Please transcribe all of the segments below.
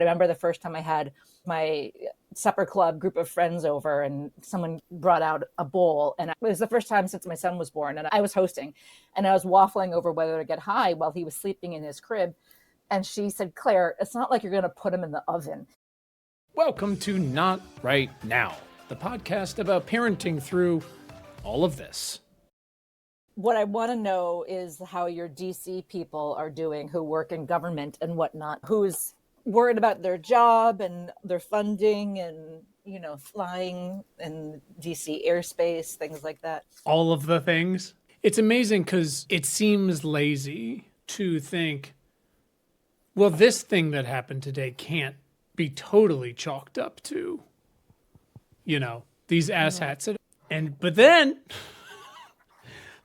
I remember the first time I had my supper club group of friends over and someone brought out a bowl, and it was the first time since my son was born, and I was hosting, and I was waffling over whether to get high while he was sleeping in his crib. And she said, Claire, it's not like you're going to put him in the oven. Welcome to Not Right Now, the podcast about parenting through all of this. What I want to know is how your DC people are doing who work in government and whatnot, who's worried about their job and their funding and, flying in DC airspace, things like that. All of the things. It's amazing because it seems lazy to think, well, this thing that happened today can't be totally chalked up to, these asshats. But then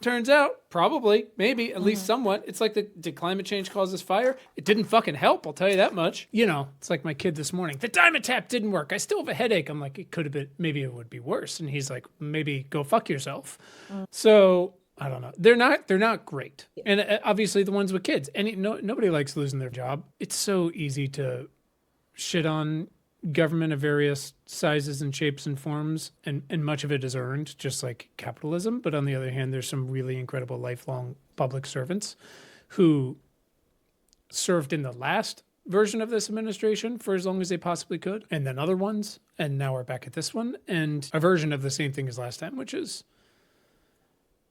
turns out, probably, maybe, at least somewhat, it's like did climate change cause this fire? It didn't fucking help, I'll tell you that much. It's like my kid this morning. The Dimetap didn't work. I still have a headache. I'm like, it could have been, maybe it would be worse. And he's like, maybe go fuck yourself. So I don't know. They're not great. And obviously the ones with kids. And nobody likes losing their job. It's so easy to shit on government of various sizes and shapes and forms, and much of it is earned, just like capitalism. But on the other hand, there's some really incredible lifelong public servants who served in the last version of this administration for as long as they possibly could, and then other ones, and now we're back at this one, and a version of the same thing as last time, which is,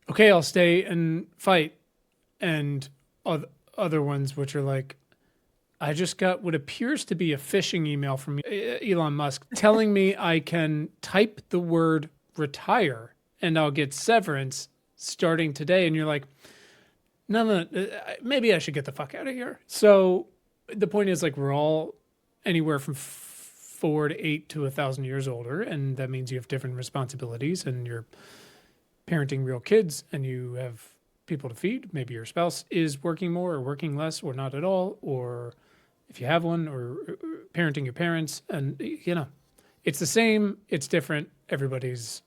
okay, I'll stay and fight, and other ones which are like, I just got what appears to be a phishing email from Elon Musk telling me I can type the word retire and I'll get severance starting today. And you're like, no, maybe I should get the fuck out of here. So the point is, like, we're all anywhere from 4 to 8 to 1,000 years older. And that means you have different responsibilities and you're parenting real kids and you have people to feed. Maybe your spouse is working more or working less or not at all, or if you have one, or parenting your parents. And, it's the same, it's different. Everybody's,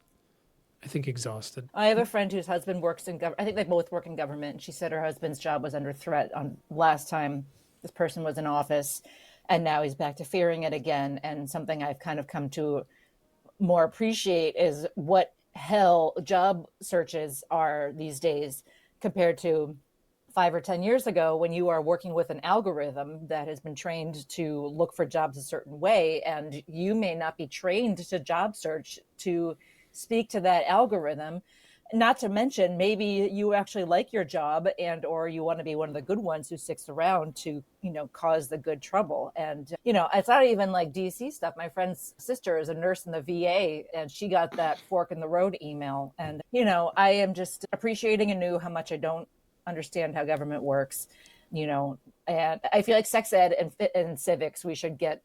I think, exhausted. I have a friend whose husband works in government. I think they both work in government. And she said her husband's job was under threat on last time this person was in office. And now he's back to fearing it again. And something I've kind of come to more appreciate is what hell job searches are these days compared to 5 or 10 years ago, when you are working with an algorithm that has been trained to look for jobs a certain way, and you may not be trained to job search to speak to that algorithm. Not to mention, maybe you actually like your job and or you want to be one of the good ones who sticks around to, cause the good trouble. And, it's not even like DC stuff. My friend's sister is a nurse in the VA and she got that fork in the road email. And, I am just appreciating anew how much I don't understand how government works, and I feel like sex ed and civics, we should get,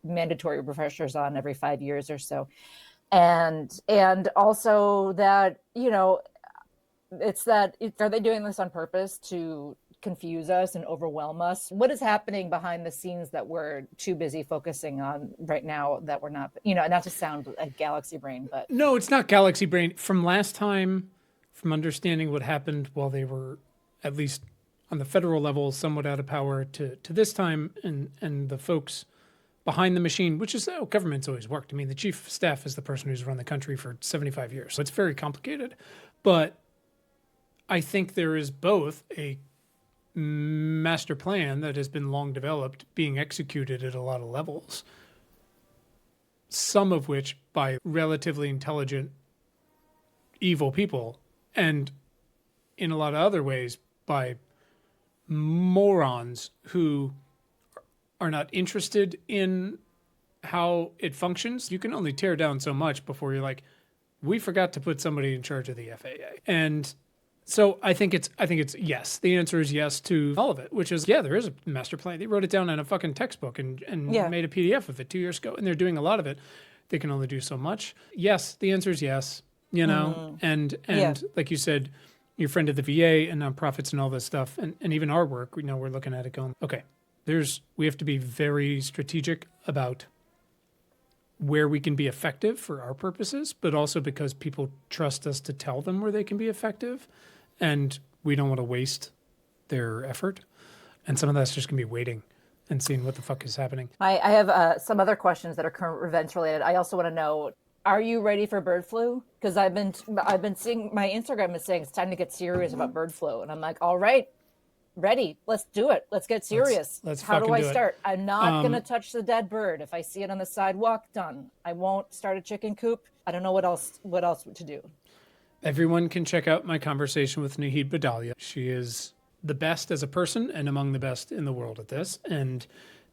mandatory refreshers on every 5 years or so. And also that, it's that, are they doing this on purpose to confuse us and overwhelm us? What is happening behind the scenes that we're too busy focusing on right now that we're not, not to sound like galaxy brain, but. No, it's not galaxy brain. From last time, from understanding what happened while they were, at least on the federal level, somewhat out of power, to this time, and the folks behind the machine, which is how government's always worked. I mean, the chief of staff is the person who's run the country for 75 years. So it's very complicated. But I think there is both a master plan that has been long developed being executed at a lot of levels, some of which by relatively intelligent, evil people, and in a lot of other ways by morons who are not interested in how it functions. You can only tear down so much before you're like, we forgot to put somebody in charge of the FAA. And so I think it's yes. The answer is yes to all of it, which is, yeah, there is a master plan. They wrote it down in a fucking textbook and made a PDF of it 2 years ago, and they're doing a lot of it. They can only do so much. Yes, the answer is yes, and like you said, your friend at the VA and nonprofits and all this stuff, and even our work, we're looking at it going, okay, we have to be very strategic about where we can be effective for our purposes, but also because people trust us to tell them where they can be effective, and we don't want to waste their effort. And some of that's just going to be waiting and seeing what the fuck is happening. I have some other questions that are current events related. I also want to know, are you ready for bird flu? Because I've been seeing my Instagram is saying it's time to get serious about bird flu, and I'm like, all right, ready. Let's do it. Let's get serious. Let's How do fucking I do it. start? I'm not gonna touch the dead bird. If I see it on the sidewalk, done. I won't start a chicken coop. I don't know what else to do. Everyone can check out my conversation with Nahid Badalia. She is the best as a person and among the best in the world at this. And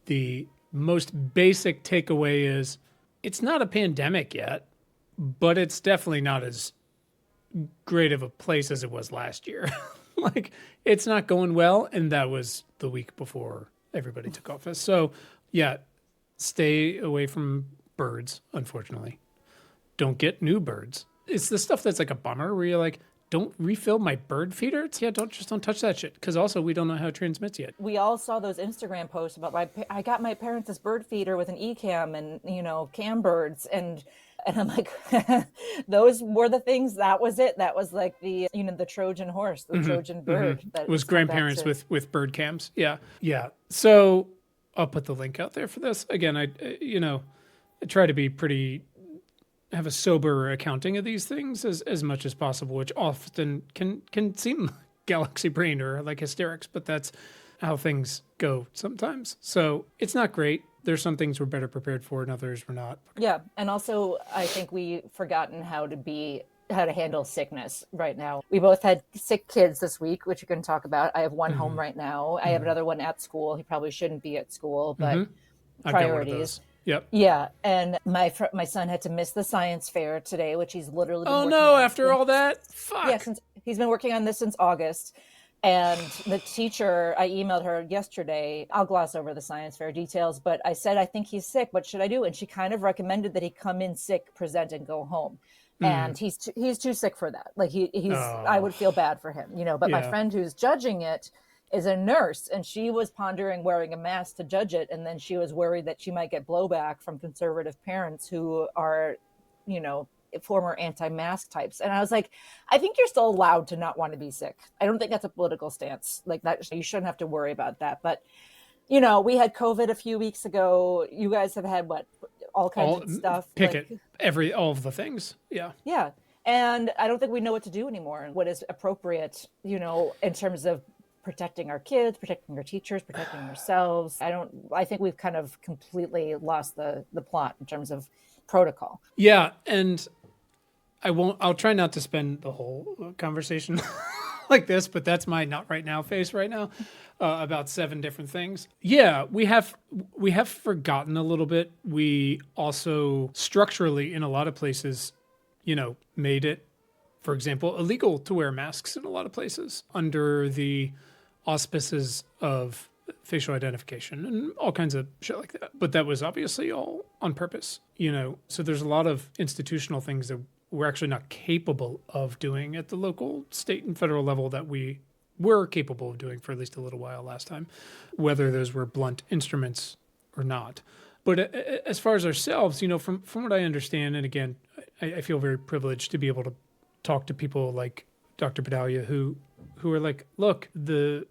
the most basic takeaway is it's not a pandemic yet, but it's definitely not as great of a place as it was last year. Like, it's not going well. And that was the week before everybody took office. So, yeah, stay away from birds, unfortunately. Don't get new birds. It's the stuff that's like a bummer where you're like, don't refill my bird feeder. Yeah, don't touch that shit. Because also we don't know how it transmits yet. We all saw those Instagram posts about I got my parents this bird feeder with an e-cam and cam birds and I'm like, those were the things. That was it. That was like the the Trojan horse, the Trojan bird. That It was grandparents with bird cams. Yeah, yeah. So I'll put the link out there for this. Again, I try to be pretty. Have a sober accounting of these things as much as possible, which often can seem galaxy brain or like hysterics, but that's how things go sometimes. So it's not great. There's some things we're better prepared for and others we're not. Yeah. And also I think we've forgotten how to handle sickness right now. We both had sick kids this week, which you can talk about. I have one home right now. I have another one at school. He probably shouldn't be at school, but priorities. Yep. Yeah, and my son had to miss the science fair today, which he's literally been working on after all that? Fuck. Yeah, since he's been working on this since August. And the teacher, I emailed her yesterday. I'll gloss over the science fair details, but I said, I think he's sick. What should I do? And she kind of recommended that he come in sick, present, and go home. And he's too sick for that. Like I would feel bad for him, But my friend who's judging it is a nurse, and she was pondering wearing a mask to judge it, and then she was worried that she might get blowback from conservative parents who are former anti-mask types. And I was like, I think you're still allowed to not want to be sick. I don't think that's a political stance like that. You shouldn't have to worry about that. But we had COVID a few weeks ago. You guys have had all kinds of stuff. All of the things. Yeah. And I don't think we know what to do anymore and what is appropriate, in terms of protecting our kids, protecting our teachers, protecting ourselves. I think we've kind of completely lost the plot in terms of protocol. Yeah. And I'll try not to spend the whole conversation like this, but that's my not right now face right now about 7 different things. Yeah, we have forgotten a little bit. We also structurally in a lot of places, made it, for example, illegal to wear masks in a lot of places under the auspices of facial identification and all kinds of shit like that. But that was obviously all on purpose, So there's a lot of institutional things that we're actually not capable of doing at the local, state, and federal level that we were capable of doing for at least a little while last time, whether those were blunt instruments or not. But as far as ourselves, from what I understand, and again, I feel very privileged to be able to talk to people like Dr. Badalia who are like, look, the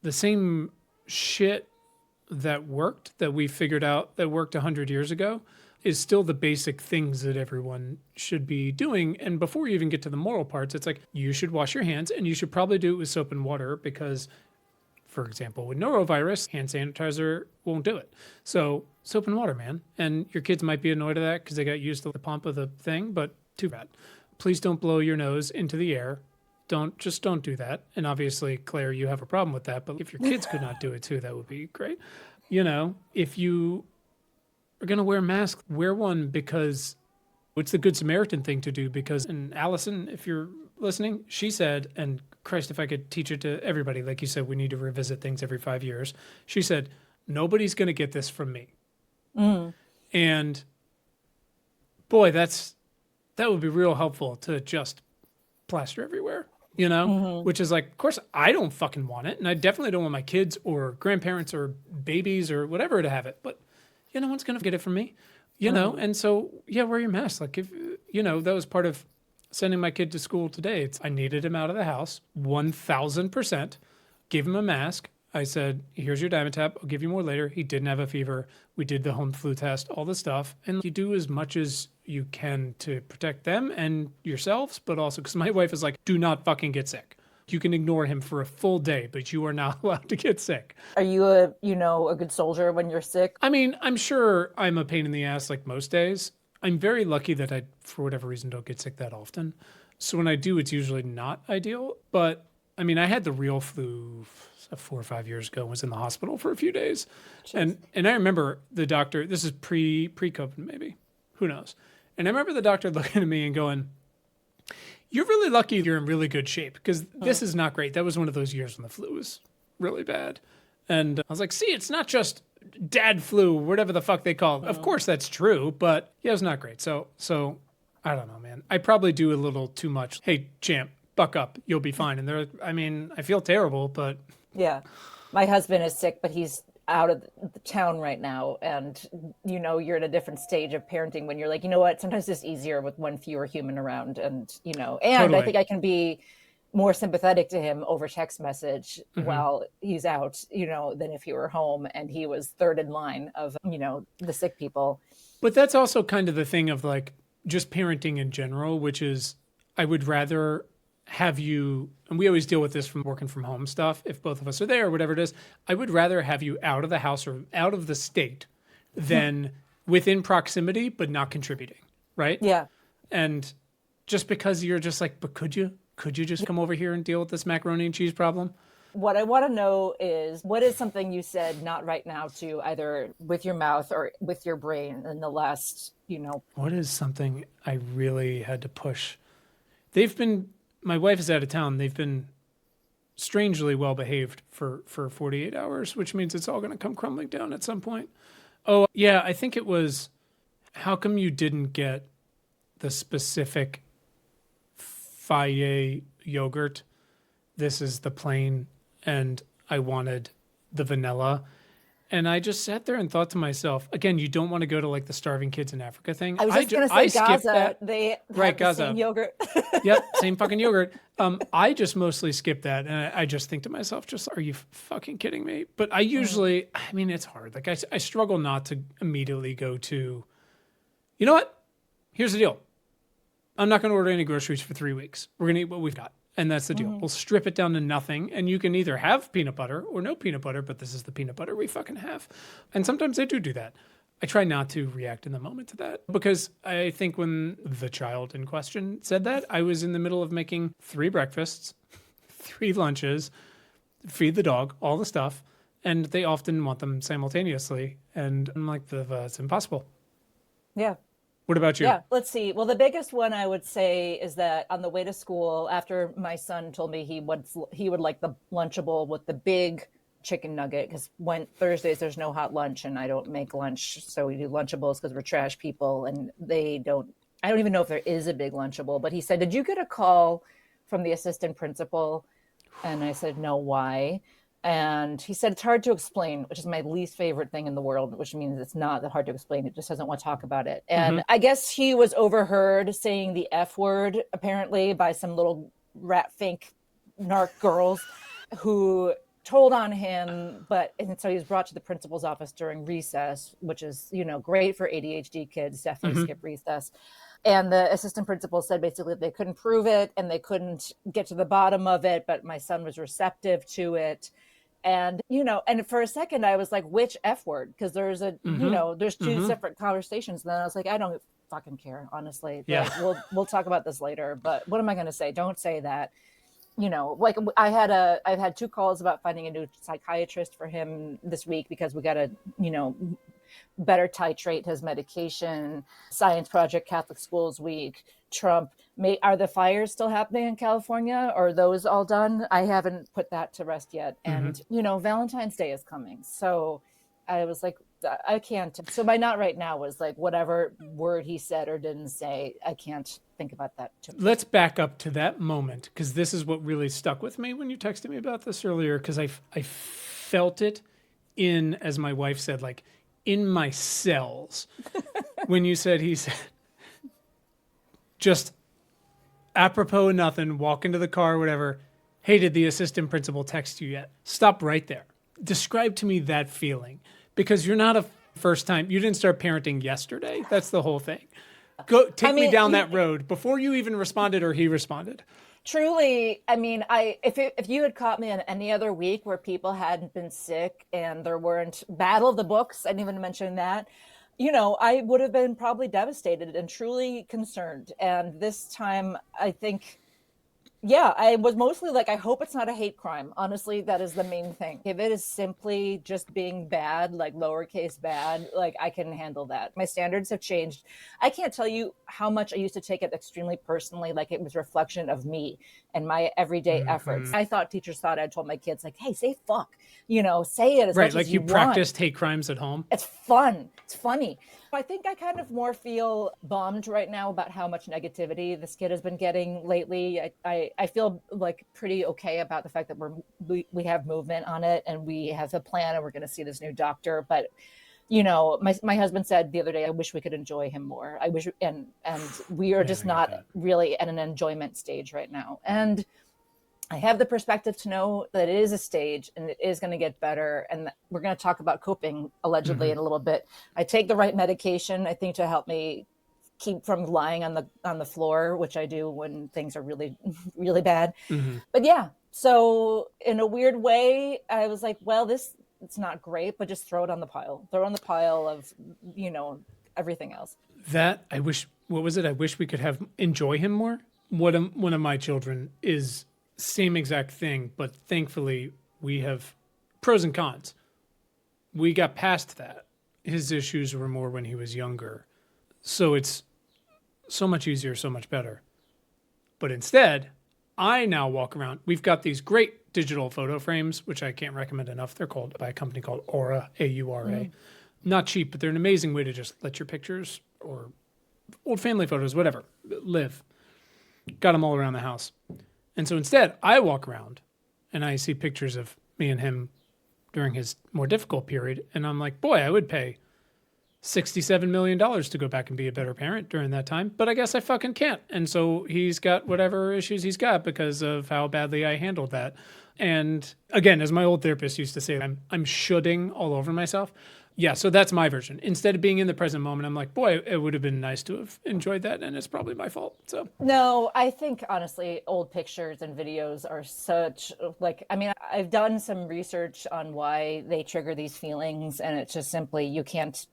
same shit that worked, that we figured out that worked 100 years ago, is still the basic things that everyone should be doing. And before you even get to the moral parts, it's like, you should wash your hands, and you should probably do it with soap and water because, for example, with norovirus, hand sanitizer won't do it. So soap and water, man. And your kids might be annoyed at that because they got used to the pomp of the thing, but too bad. Please don't blow your nose into the air. Don't do that. And obviously, Claire, you have a problem with that, but if your kids could not do it too, that would be great. If you are going to wear a mask, wear one because it's the Good Samaritan thing to do. Because, and Allison, if you're listening, she said, and Christ, if I could teach it to everybody, like you said, we need to revisit things every 5 years. She said, nobody's going to get this from me. And boy, that would be real helpful to just plaster everywhere. Which is like, of course, I don't fucking want it. And I definitely don't want my kids or grandparents or babies or whatever to have it. But, no one's going to get it from me, And so, yeah, wear your mask. Like, if, that was part of sending my kid to school today. I needed him out of the house, 1,000%. Gave him a mask. I said, here's your Dimetapp. I'll give you more later. He didn't have a fever. We did the home flu test, all the stuff. And you do as much as you can to protect them and yourselves, but also because my wife is like, do not fucking get sick. You can ignore him for a full day, but you are not allowed to get sick. Are you a good soldier when you're sick? I mean, I'm sure I'm a pain in the ass like most days. I'm very lucky that I, for whatever reason, don't get sick that often. So when I do, it's usually not ideal. But I mean, I had the real flu 4 or 5 years ago, was in the hospital for a few days. And I remember the doctor, this is pre-COVID maybe, who knows. And I remember the doctor looking at me and going, you're really lucky you're in really good shape because this is not great. That was one of those years when the flu was really bad. And I was like, see, it's not just dad flu, whatever the fuck they call it. Of course that's true, but yeah, it's not great. So I don't know, man. I probably do a little too much. Hey, champ, buck up. You'll be fine. And I feel terrible, but... Yeah. My husband is sick, but he's out of the town right now. And, you're at a different stage of parenting when you're like, you know what, sometimes it's easier with one fewer human around. And, and Totally. I think I can be more sympathetic to him over text message while he's out, than if he were home and he was third in line of, the sick people. But that's also kind of the thing of like just parenting in general, which is I would rather have you, and we always deal with this from working from home stuff, if both of us are there or whatever it is, I would rather have you out of the house or out of the state than within proximity, but not contributing, right? Yeah. And just because you're just like, but could you just come over here and deal with this macaroni and cheese problem? What I want to know is, what is something you said not right now to either with your mouth or with your brain in the last, What is something I really had to push? My wife is out of town. They've been strangely well behaved for 48 hours, which means it's all going to come crumbling down at some point. Oh, yeah, I think it was, how come you didn't get the specific Faye yogurt? This is the plain, and I wanted the vanilla. And I just sat there and thought to myself, again, you don't want to go to like the starving kids in Africa thing. I was just going to say Gaza, that. they have Right, the Gaza. same yogurt. Yep, same fucking yogurt. I just mostly skip that. And I just think to myself, just, are you fucking kidding me? But I usually, I mean, it's hard. Like I struggle not to immediately go to, you know what? Here's the deal. I'm not going to order any groceries for 3 weeks. We're going to eat what we've got. And that's the deal. We'll strip it down to nothing. And you can either have peanut butter or no peanut butter, but this is the peanut butter we fucking have. And sometimes I do that. I try not to react in the moment to that because I think when the child in question said that, I was in the middle of making 3 breakfasts, 3 lunches, feed the dog, all the stuff. And they often want them simultaneously. And I'm like, it's impossible. Yeah. What about you? Yeah, let's see. Well, the biggest one I would say is that on the way to school, after my son told me he would like the Lunchable with the big chicken nugget, because when Thursdays there's no hot lunch and I don't make lunch, so we do Lunchables because we're trash people, and I don't even know if there is a big Lunchable. But he said, "Did you get a call from the assistant principal?" And I said, "No, why?" And he said, it's hard to explain, which is my least favorite thing in the world, which means it's not that hard to explain. It just doesn't want to talk about it. And I guess he was overheard saying the F word, apparently, by some little rat fink narc girls who told on him. And so he was brought to the principal's office during recess, which is, great for ADHD kids, definitely skip recess. And the assistant principal said basically they couldn't prove it and they couldn't get to the bottom of it, but my son was receptive to it. And, and for a second I was like, which F word? Because there's there's 2 separate conversations. And then I was like, I don't fucking care, honestly. Yeah. We'll talk about this later, but what am I going to say? Don't say that. Like I've had 2 calls about finding a new psychiatrist for him this week because we got to, better titrate his medication. Science Project, Catholic Schools Week, Trump. Are the fires still happening in California? Or are those all done? I haven't put that to rest yet. And, Valentine's Day is coming. So I was like, I can't. So my not right now was like, whatever word he said or didn't say, I can't think about that too much. Let's back up to that moment, because this is what really stuck with me when you texted me about this earlier, because I felt it as my wife said, like, in my cells when he said, just apropos of nothing, walk into the car, whatever. Hey, did the assistant principal text you yet? Stop right there. Describe to me that feeling, because you're not a first time. You didn't start parenting yesterday. That's the whole thing. Go take me down that road before you even responded or he responded. Truly, I mean, if you had caught me on any other week where people hadn't been sick and there weren't Battle of the Books, I didn't even mention that, I would have been probably devastated and truly concerned. And this time, I think, yeah, I was mostly like, I hope it's not a hate crime. Honestly, that is the main thing. If it is simply just being bad, like lowercase bad, like I can handle that. My standards have changed. I can't tell you how much I used to take it extremely personally, like it was a reflection of me and my everyday efforts. I thought teachers thought I told my kids, like, hey, say fuck, say it as much Like as you practiced hate crimes at home. It's fun. It's funny. I think I kind of more feel bummed right now about how much negativity this kid has been getting lately. I feel like pretty okay about the fact that we have movement on it and we have a plan and we're going to see this new doctor. But my husband said the other day, I wish we could enjoy him more. I wish, and we are just not really at an enjoyment stage right now. And I have the perspective to know that it is a stage and it is going to get better. And we're going to talk about coping allegedly in a little bit. I take the right medication, I think, to help me keep from lying on the floor, which I do when things are really, really bad. But yeah, so in a weird way, I was like, well, it's not great, but just throw it on the pile. Throw it on the pile of, everything else. I wish we could enjoy him more. One of my children is same exact thing, but thankfully we have pros and cons. We got past that. His issues were more when he was younger. So it's so much easier, so much better. But instead, I now walk around. We've got these great digital photo frames, which I can't recommend enough. They're called by a company called Aura, A-U-R-A. Not cheap, but they're an amazing way to just let your pictures or old family photos, whatever, live. Got them all around the house. And so instead, I walk around and I see pictures of me and him during his more difficult period. And I'm like, boy, I would pay $67 million to go back and be a better parent during that time. But I guess I fucking can't. And so he's got whatever issues he's got because of how badly I handled that. And again, as my old therapist used to say, I'm shoulding all over myself. Yeah, so that's my version. Instead of being in the present moment, I'm like, boy, it would have been nice to have enjoyed that, and it's probably my fault. So no, I think honestly, old pictures and videos are such I've done some research on why they trigger these feelings, and it's just simply you can't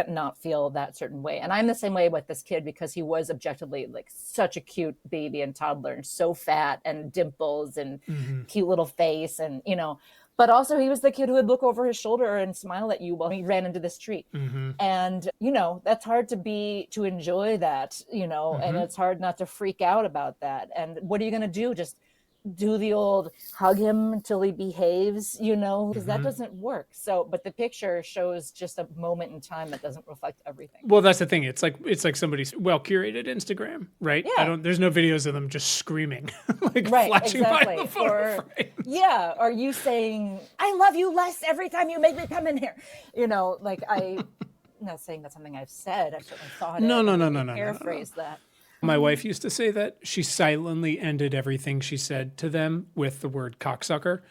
not feel that certain way. And I'm the same way with this kid because he was objectively like such a cute baby and toddler, and so fat and dimples and cute little face, and But also he was the kid who would look over his shoulder and smile at you while he ran into the street. And, that's hard to enjoy that, and it's hard not to freak out about that. And what are you going to do? Just do the old hug him until he behaves, because that doesn't work. So, but the picture shows just a moment in time that doesn't reflect everything. Well, that's the thing. It's like somebody's well-curated Instagram, right? Yeah. There's no videos of them just screaming, flashing by the photo frame. Yeah. Are you saying, I love you less every time you make me come in here? I'm not saying that's something I've said. I've certainly thought No. Paraphrase that. My wife used to say that she silently ended everything she said to them with the word cocksucker.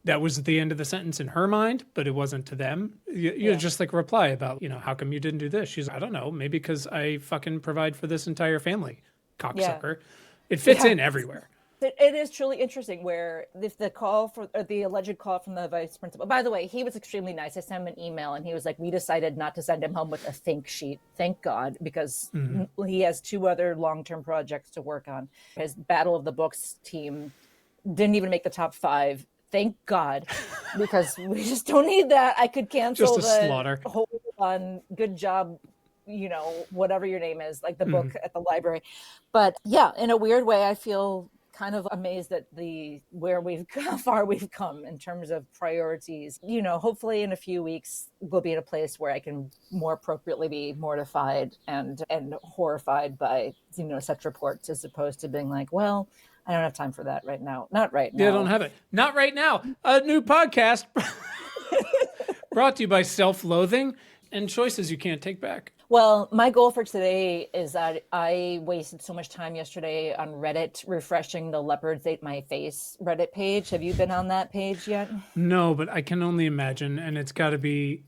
That was the end of the sentence in her mind, but it wasn't to them. You just reply about, how come you didn't do this? She's, I don't know, maybe because I fucking provide for this entire family. Cocksucker. Yeah. It fits in everywhere. It is truly interesting where if the alleged call from the vice principal, by the way, he was extremely nice. I sent him an email and he was like, we decided not to send him home with a think sheet. Thank God, because he has 2 other long-term projects to work on. His Battle of the Books team didn't even make the top 5. Thank God, because we just don't need that. I could cancel just a slaughter. Hold on, good job, whatever your name is, like the book at the library. But yeah, in a weird way, I feel kind of amazed at how far we've come in terms of priorities. Hopefully in a few weeks we'll be in a place where I can more appropriately be mortified and horrified by such reports, as opposed to being like, well, I don't have time for that right now. Not right now. Yeah, I don't have it. Not right now. A new podcast brought to you by Self-Loathing. and choices you can't take back. Well, my goal for today is that I wasted so much time yesterday on Reddit refreshing the leopards ate my face Reddit page. Have you been on that page yet? No, but I can only imagine, and it's got to be,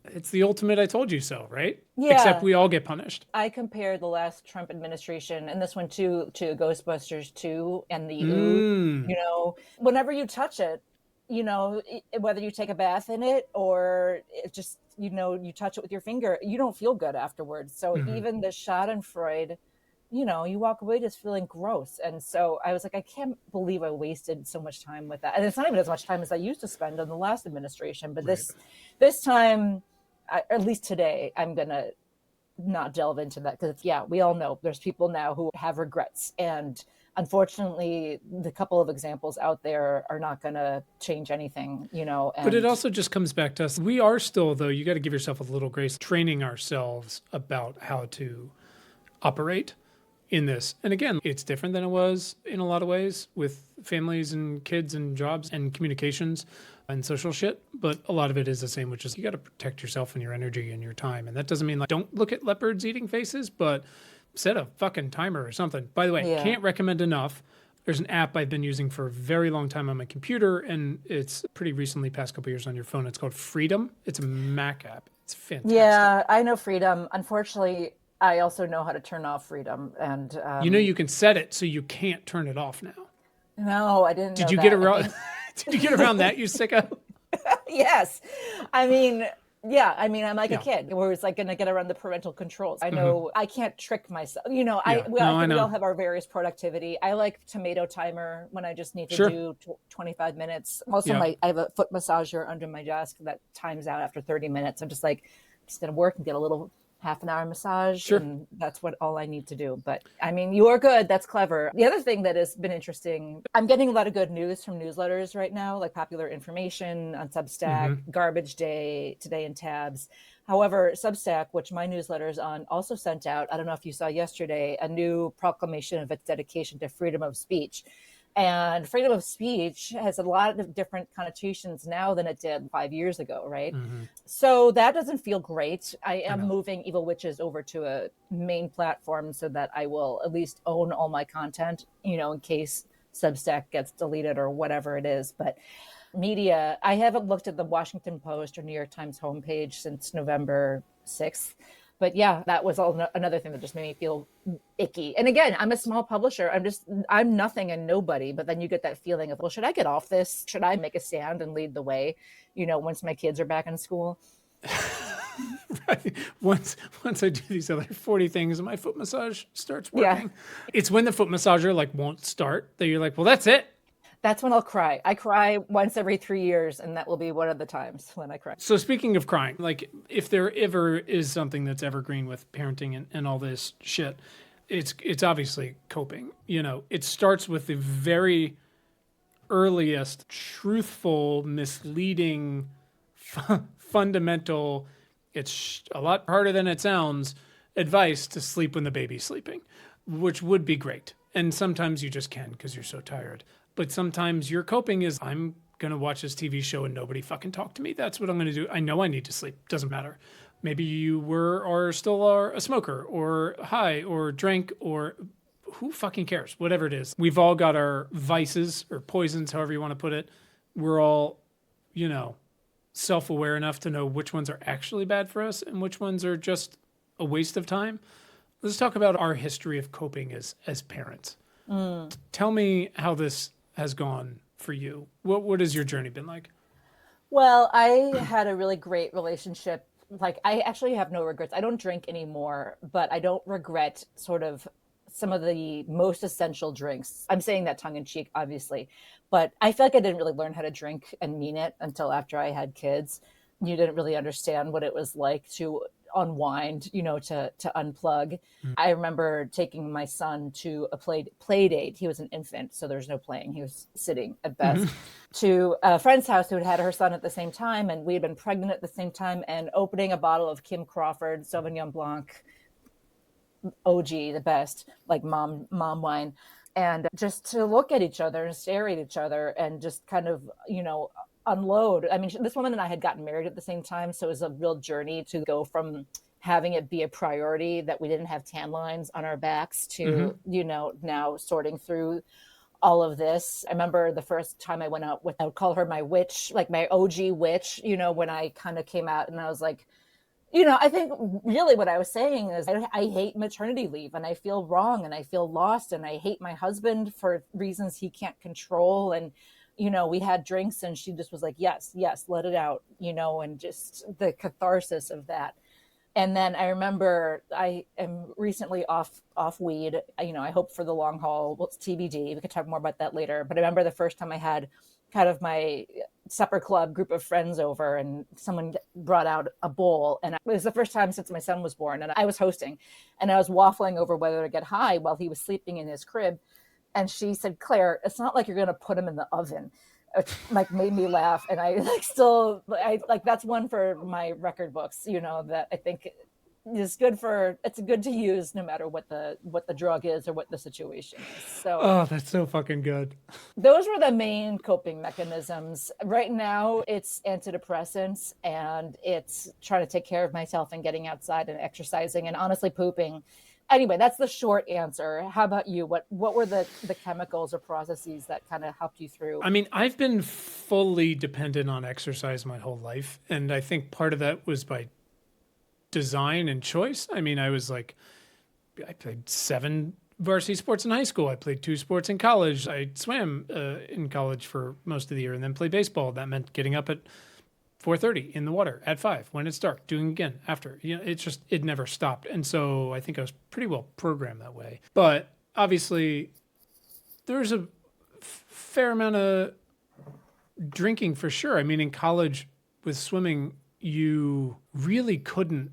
it's the ultimate I told you so, right? Except Yeah. we all get punished. I compared the last Trump administration and this one to Ghostbusters 2 and the ooze. Mm. Whenever you touch it, whether you take a bath in it or it just, you touch it with your finger, you don't feel good afterwards. So Mhm. even the Schadenfreude, you walk away just feeling gross. And so I was like, I can't believe I wasted so much time with that. And it's not even as much time as I used to spend on the last administration, but Right. this time, at least today, I'm gonna not delve into that because yeah, we all know there's people now who have regrets, and unfortunately the couple of examples out there are not going to change anything, But it and also just comes back to us. We are still, though, you got to give yourself a little grace, training ourselves about how to operate in this. And again, it's different than it was in a lot of ways with families and kids and jobs and communications and social shit. But a lot of it is the same, which is you got to protect yourself and your energy and your time. And that doesn't mean like don't look at leopards eating faces, but set a fucking timer or something. By the way, yeah. can't recommend enough. There's an app I've been using for a very long time on my computer, and it's pretty recently, past couple years on your phone. It's called Freedom. It's a Mac app. It's fantastic. Yeah, I know Freedom. Unfortunately, I also know how to turn off Freedom, and You can set it so you can't turn it off now. no, I didn't Did know you get that. around? Did you get around that, you sicko? Yes. I mean, yeah, I'm like a Yeah. kid where it's like going to get around the parental controls. I know I can't trick myself. Yeah. I No, I think we all know. have our various productivity. I like tomato timer when I just need to Sure. do 25 minutes. Also, Yeah. I have a foot massager under my desk that times out after 30 minutes. I'm just like, just going to work and get a little half an hour massage, Sure. and that's what all I need to do. But you are good. That's clever. The other thing that has been interesting, I'm getting a lot of good news from newsletters right now, like Popular Information on Substack, Mm-hmm. Garbage Day, Today in Tabs. However, Substack, which my newsletter is on, also sent out, I don't know if you saw yesterday, a new proclamation of its dedication to freedom of speech. And freedom of speech has a lot of different connotations now than it did 5 years ago, right? Mm-hmm. So that doesn't feel great. I I am know. moving Evil Witches over to a main platform so that I will at least own all my content, in case Substack gets deleted or whatever it is. But media, I haven't looked at the Washington Post or New York Times homepage since November 6th. But yeah, that was another thing that just made me feel icky. And again, I'm a small publisher. I'm nothing and nobody. But then you get that feeling of, well, should I get off this? Should I make a stand and lead the way, once my kids are back in school? Right. Once I do these other 40 things and my foot massage starts Yeah. working. It's when the foot massager like won't start that you're like, well, that's it. That's when I'll cry. I cry once every 3 years, and that will be one of the times when I cry. So speaking of crying, like if there ever is something that's evergreen with parenting and all this shit, it's obviously coping. It starts with the very earliest truthful, misleading, fundamental, it's a lot harder than it sounds, advice to sleep when the baby's sleeping, which would be great. And sometimes you just can because you're so tired. But sometimes your coping is, I'm going to watch this TV show and nobody fucking talk to me. That's what I'm going to do. I know I need to sleep. Doesn't matter. Maybe you were or still are a smoker or high or drank or who fucking cares? Whatever it is. We've all got our vices or poisons, however you want to put it. We're all, self-aware enough to know which ones are actually bad for us and which ones are just a waste of time. Let's talk about our history of coping as parents. Tell me how this has gone for you. What has your journey been like? Well, I had a really great relationship. Like, I actually have no regrets. I don't drink anymore, but I don't regret sort of some of the most essential drinks. I'm saying that tongue in cheek, obviously, but I feel like I didn't really learn how to drink and mean it until after I had kids. You didn't really understand what it was like to unwind, to unplug. I remember taking my son to a play date. He was an infant, so there's no playing. He was sitting at best. To a friend's house who had her son at the same time, and we had been pregnant at the same time, and opening a bottle of Kim Crawford Sauvignon Blanc, OG, the best, like mom wine, and just to look at each other and stare at each other and just kind of, unload. I mean, this woman and I had gotten married at the same time, so it was a real journey to go from having it be a priority that we didn't have tan lines on our backs to, now sorting through all of this. I remember the first time I went out with, I would call her my witch, like my OG witch, when I kind of came out and I was like, I think really what I was saying is I hate maternity leave and I feel wrong and I feel lost and I hate my husband for reasons he can't control. And, we had drinks and she just was like, yes, let it out, and just the catharsis of that. And then I remember I am recently off weed. I hope for the long haul. Well, it's TBD. We could talk more about that later. But I remember the first time I had kind of my supper club group of friends over and someone brought out a bowl. And it was the first time since my son was born. And I was hosting and I was waffling over whether to get high while he was sleeping in his crib. And she said, Claire, it's not like you're going to put him in the oven. It like made me laugh. And I that's one for my record books, that I think is it's good to use no matter what the drug is or what the situation is. So oh, that's so fucking good. Those were the main coping mechanisms. Right now it's antidepressants and it's trying to take care of myself and getting outside and exercising and honestly pooping. Anyway, that's the short answer. How about you? What were the chemicals or processes that kind of helped you through? I mean, I've been fully dependent on exercise my whole life. And I think part of that was by design and choice. I mean, I played 7 varsity sports in high school. I played 2 sports in college. I swam in college for most of the year and then played baseball. That meant getting up at 4:30 in the water at 5 when it's dark, doing again after. It never stopped. And so I think I was pretty well programmed that way. But obviously there's a fair amount of drinking for sure. I mean, in college with swimming, you really couldn't,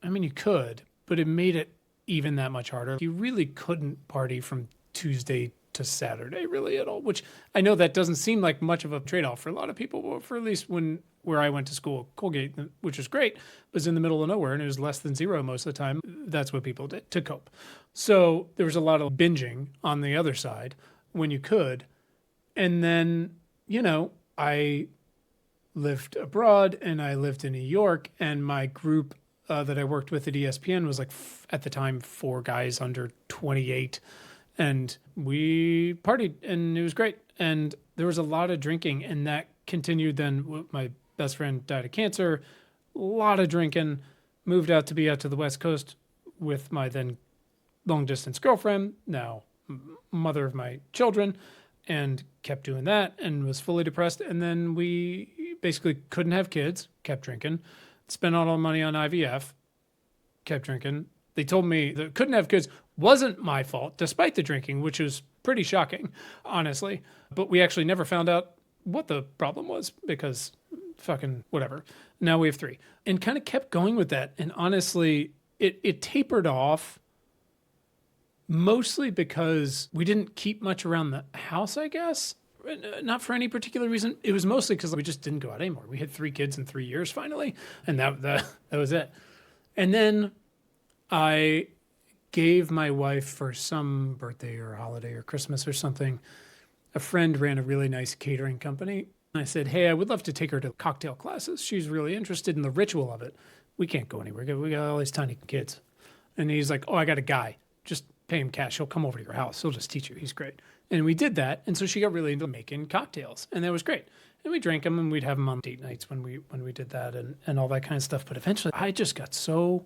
I mean, you could, but it made it even that much harder. You really couldn't party from Tuesday to Saturday really at all, which I know that doesn't seem like much of a trade-off for a lot of people, but for at least where I went to school, Colgate, which was great, was in the middle of nowhere and it was less than 0 most of the time. That's what people did to cope. So there was a lot of binging on the other side when you could. And then, I lived abroad and I lived in New York and my group that I worked with at ESPN was like at the time 4 guys under 28 and we partied and it was great. And there was a lot of drinking and that continued then. My best friend died of cancer, a lot of drinking, moved out to the West Coast with my then long distance girlfriend, now mother of my children, and kept doing that and was fully depressed. And then we basically couldn't have kids, kept drinking, spent all our money on IVF, kept drinking. They told me that couldn't have kids wasn't my fault, despite the drinking, which was pretty shocking, honestly. But we actually never found out what the problem was because fucking whatever. Now we have 3 and kind of kept going with that. And honestly, it tapered off mostly because we didn't keep much around the house, I guess. Not for any particular reason. It was mostly because we just didn't go out anymore. We had 3 kids in 3 years finally, and that was it. And then I gave my wife for some birthday or holiday or Christmas or something. A friend ran a really nice catering company. I said, hey, I would love to take her to cocktail classes. She's really interested in the ritual of it. We can't go anywhere. We got all these tiny kids. And he's like, oh, I got a guy. Just pay him cash. He'll come over to your house. He'll just teach you. He's great. And we did that. And so she got really into making cocktails. And that was great. And we drank them and we'd have them on date nights when we did that and all that kind of stuff. But eventually I just got so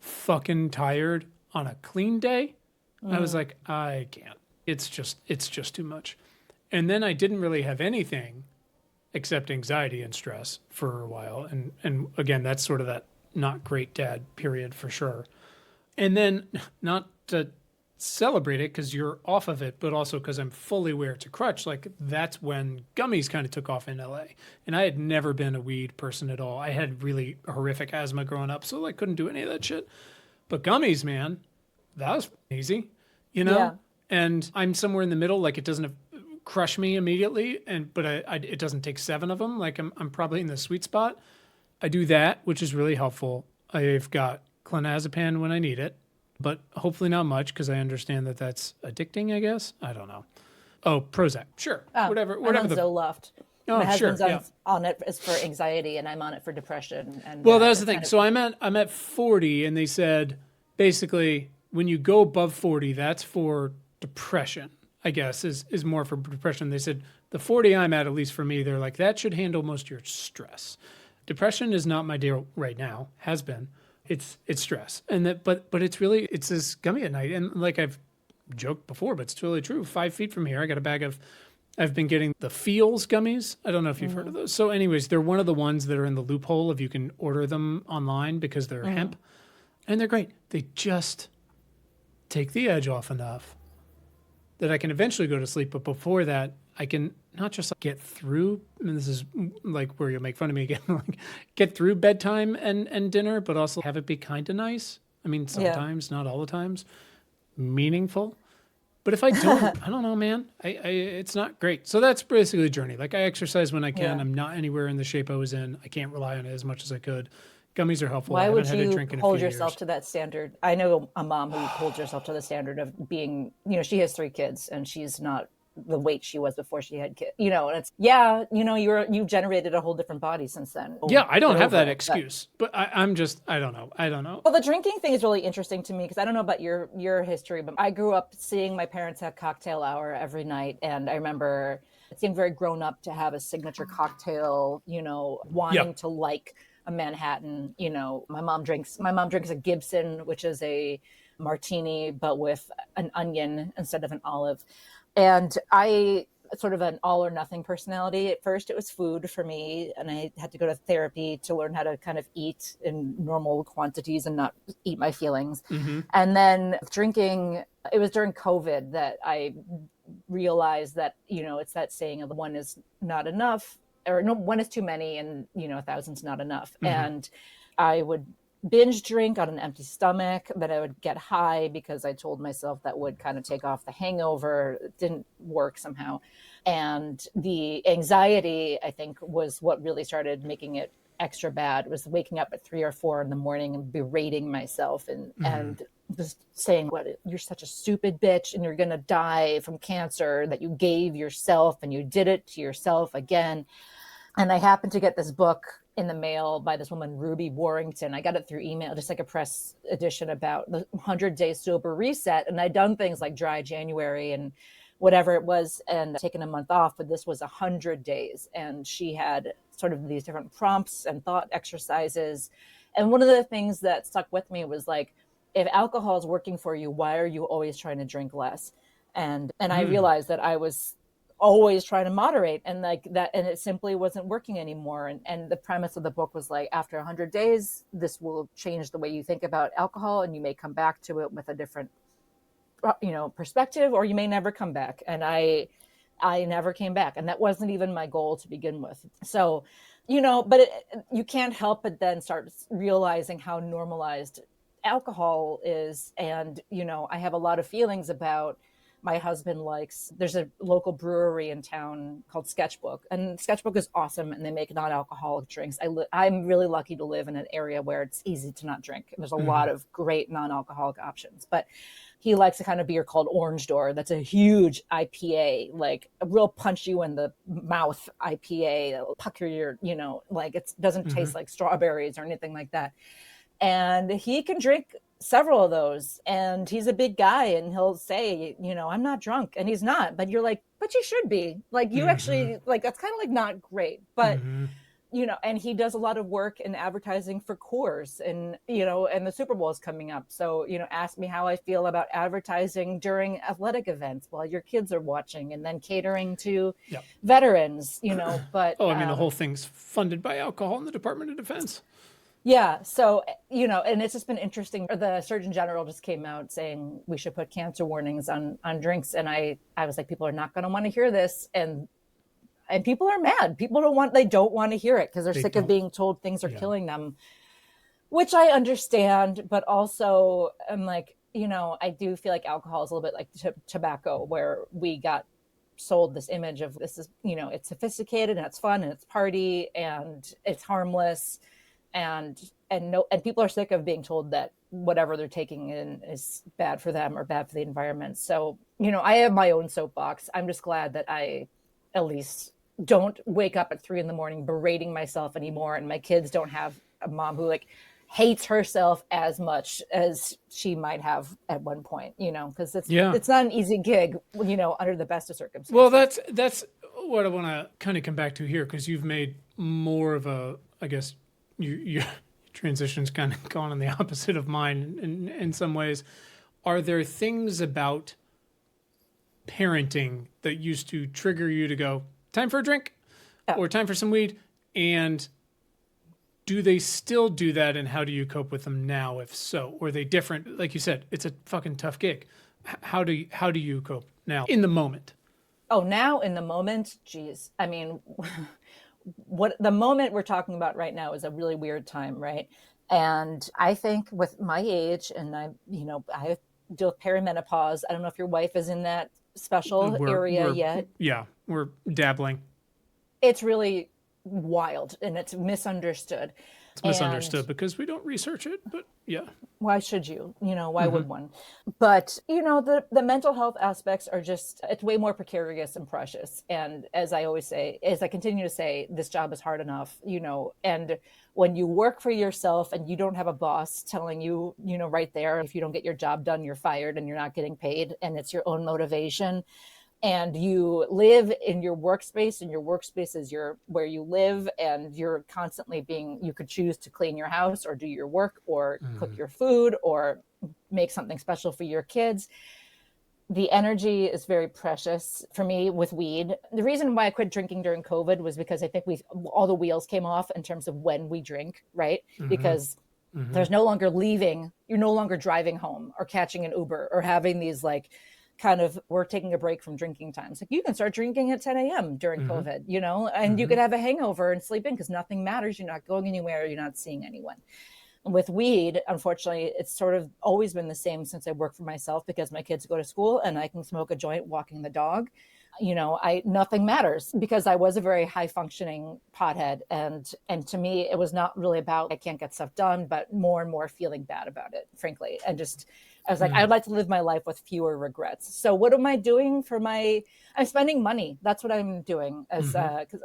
fucking tired on a clean day. I was like, I can't. It's just too much. And then I didn't really have anything except anxiety and stress for a while. And again, that's sort of that not great dad period for sure. And then not to celebrate it because you're off of it, but also because I'm fully aware it's a crutch. Like that's when gummies kind of took off in LA. And I had never been a weed person at all. I had really horrific asthma growing up, so I couldn't do any of that shit. But gummies, man, that was easy, Yeah. And I'm somewhere in the middle. Like it doesn't crush me immediately, but it doesn't take 7 of them. Like I'm probably in the sweet spot. I do that, which is really helpful. I've got clonazepam when I need it, but hopefully not much because I understand that's addicting, I guess. I don't know. Oh, Prozac. Sure. Whatever. I'm on Zoloft. Oh, My sure. husband's Yeah. on it is for anxiety, and I'm on it for depression. And Well, that's the it's thing. kind of, So I'm at 40, and they said basically when you go above 40, that's for depression. I guess is more for depression. They said the 40 I'm at least for me, they're like that should handle most of your stress. Depression is not my deal right now. Has been. It's stress, and that but it's this gummy at night, and like I've joked before, but it's totally true. 5 feet from here, I got a bag of. I've been getting the Feels gummies. I don't know if you've heard of those. So, anyways, they're one of the ones that are in the loophole of you can order them online because they're hemp, and they're great. They just take the edge off enough that I can eventually go to sleep. But before that, I can not just like get through, and this is like where you'll make fun of me again, like get through bedtime and dinner, but also have it be kind of nice. I mean, yeah. sometimes, not all the times, meaningful. But if I don't, I don't know, man. It's not great. So that's basically the journey. Like I exercise when I can. Yeah. I'm not anywhere in the shape I was in. I can't rely on it as much as I could. Gummies are helpful. I Why haven't would had a you drink in a hold few yourself years. to that standard? I know a mom who holds herself to the standard of being, she has 3 kids and she's not the weight she was before she had kids, and it's, yeah, you've generated a whole different body since then. Yeah, I don't Get have over that it. But excuse, but I'm just, I don't know. I don't know. well, the drinking thing is really interesting to me because I don't know about your history, but I grew up seeing my parents have cocktail hour every night, and I remember it seemed very grown up to have a signature cocktail, Yeah. wanting to like a Manhattan. My mom drinks a Gibson, which is a martini, but with an onion instead of an olive. And I sort of an all or nothing personality. At first, it was food for me, and I had to go to therapy to learn how to kind of eat in normal quantities and not eat my feelings. Mm-hmm. And then drinking, it was during COVID that I realized that, it's that saying of one is not enough, or no, one is too many, and, a thousand's not enough. Mm-hmm. And I would binge drink on an empty stomach, but I would get high because I told myself that would kind of take off the hangover. It didn't work somehow. And the anxiety, I think, was what really started making it extra bad. Was waking up at 3 or 4 in the morning and berating myself and just saying, what, you're such a stupid bitch and you're going to die from cancer that you gave yourself, and you did it to yourself again. And I happened to get this book in the mail by this woman, Ruby Warrington. I got it through email, just like a press edition about the 100-day sober reset. And I'd done things like dry January and whatever it was, and taken a month off, but this was 100 days. And she had sort of these different prompts and thought exercises. And one of the things that stuck with me was like, if alcohol is working for you, why are you always trying to drink less? And I realized that I was always trying to moderate, and like that, and it simply wasn't working anymore. And the premise of the book was like, after 100 days, this will change the way you think about alcohol, and you may come back to it with a different, perspective, or you may never come back. And I never came back, and that wasn't even my goal to begin with. So, but you can't help but then start realizing how normalized alcohol is. And, I have a lot of feelings about. My husband there's a local brewery in town called Sketchbook, and Sketchbook is awesome, and they make non-alcoholic drinks. I'm really lucky to live in an area where it's easy to not drink. There's a lot of great non-alcoholic options, but he likes a kind of beer called Orange Door. That's a huge IPA, like a real punch you in the mouth IPA that'll pucker your, like it doesn't taste like strawberries or anything like that. And he can drink several of those, and he's a big guy, and he'll say, I'm not drunk, and he's not, but you're like, but you should be, like, you actually, like, that's kind of like not great, but and he does a lot of work in advertising for Coors, and and the Super Bowl is coming up, so ask me how I feel about advertising during athletic events while your kids are watching, and then catering to veterans, but Oh, I mean, the whole thing's funded by alcohol in the Department of Defense. yeah. So, and it's just been interesting. The Surgeon General just came out saying we should put cancer warnings on drinks. And I was like, people are not going to want to hear this. And people are mad. People they don't want to hear it because they're sick of being told things are killing them, which I understand. But also I'm like, I do feel like alcohol is a little bit like tobacco, where we got sold this image of this is, it's sophisticated and it's fun and it's party and it's harmless. And people are sick of being told that whatever they're taking in is bad for them or bad for the environment. So, I have my own soapbox. I'm just glad that I at least don't wake up at 3 a.m. berating myself anymore. And my kids don't have a mom who like hates herself as much as she might have at one point, because Yeah. it's not an easy gig, under the best of Well, circumstances. that's what I want to kind of come back to here, because you've made more of a, I guess, your transition's kind of gone in the opposite of mine in some ways. Are there things about parenting that used to trigger you to go, time for a drink Oh. or time for some weed? And do they still do that? And how do you cope with them now, if so? Or are they different? Like you said, it's a fucking tough gig. How do you cope now in the moment? Oh, now in the moment, geez. I mean, what the moment we're talking about right now is a really weird time, right? And I think with my age, and I deal with perimenopause. I don't know if your wife is in that special area yet. We're dabbling. It's really wild and it's misunderstood. It's And misunderstood because we don't research it, but yeah. why should you? Why would one? But, the mental health aspects are just, it's way more precarious and precious. And as I always say, as I continue to say, this job is hard enough, and when you work for yourself and you don't have a boss telling you, right there, if you don't get your job done, you're fired and you're not getting paid, and it's your own motivation, and you live in your workspace, and your workspace is where you live, and you're constantly you could choose to clean your house or do your work or cook your food or make something special for your kids. The energy is very precious for me with weed. The reason why I quit drinking during COVID was because I think all the wheels came off in terms of when we drink, right? Because there's no longer leaving, you're no longer driving home or catching an Uber or having these like kind of, we're taking a break from drinking times. Like you can start drinking at 10 a.m. during COVID, and you could have a hangover and sleep in because nothing matters. You're not going anywhere. You're not seeing anyone. With weed, unfortunately, it's sort of always been the same since I work for myself, because my kids go to school and I can smoke a joint walking the dog. Nothing matters, because I was a very high functioning pothead. And to me, it was not really about, I can't get stuff done, but more and more feeling bad about it, frankly. And just, I was like, I'd like to live my life with fewer regrets. So what am I doing I'm spending money. That's what I'm doing, because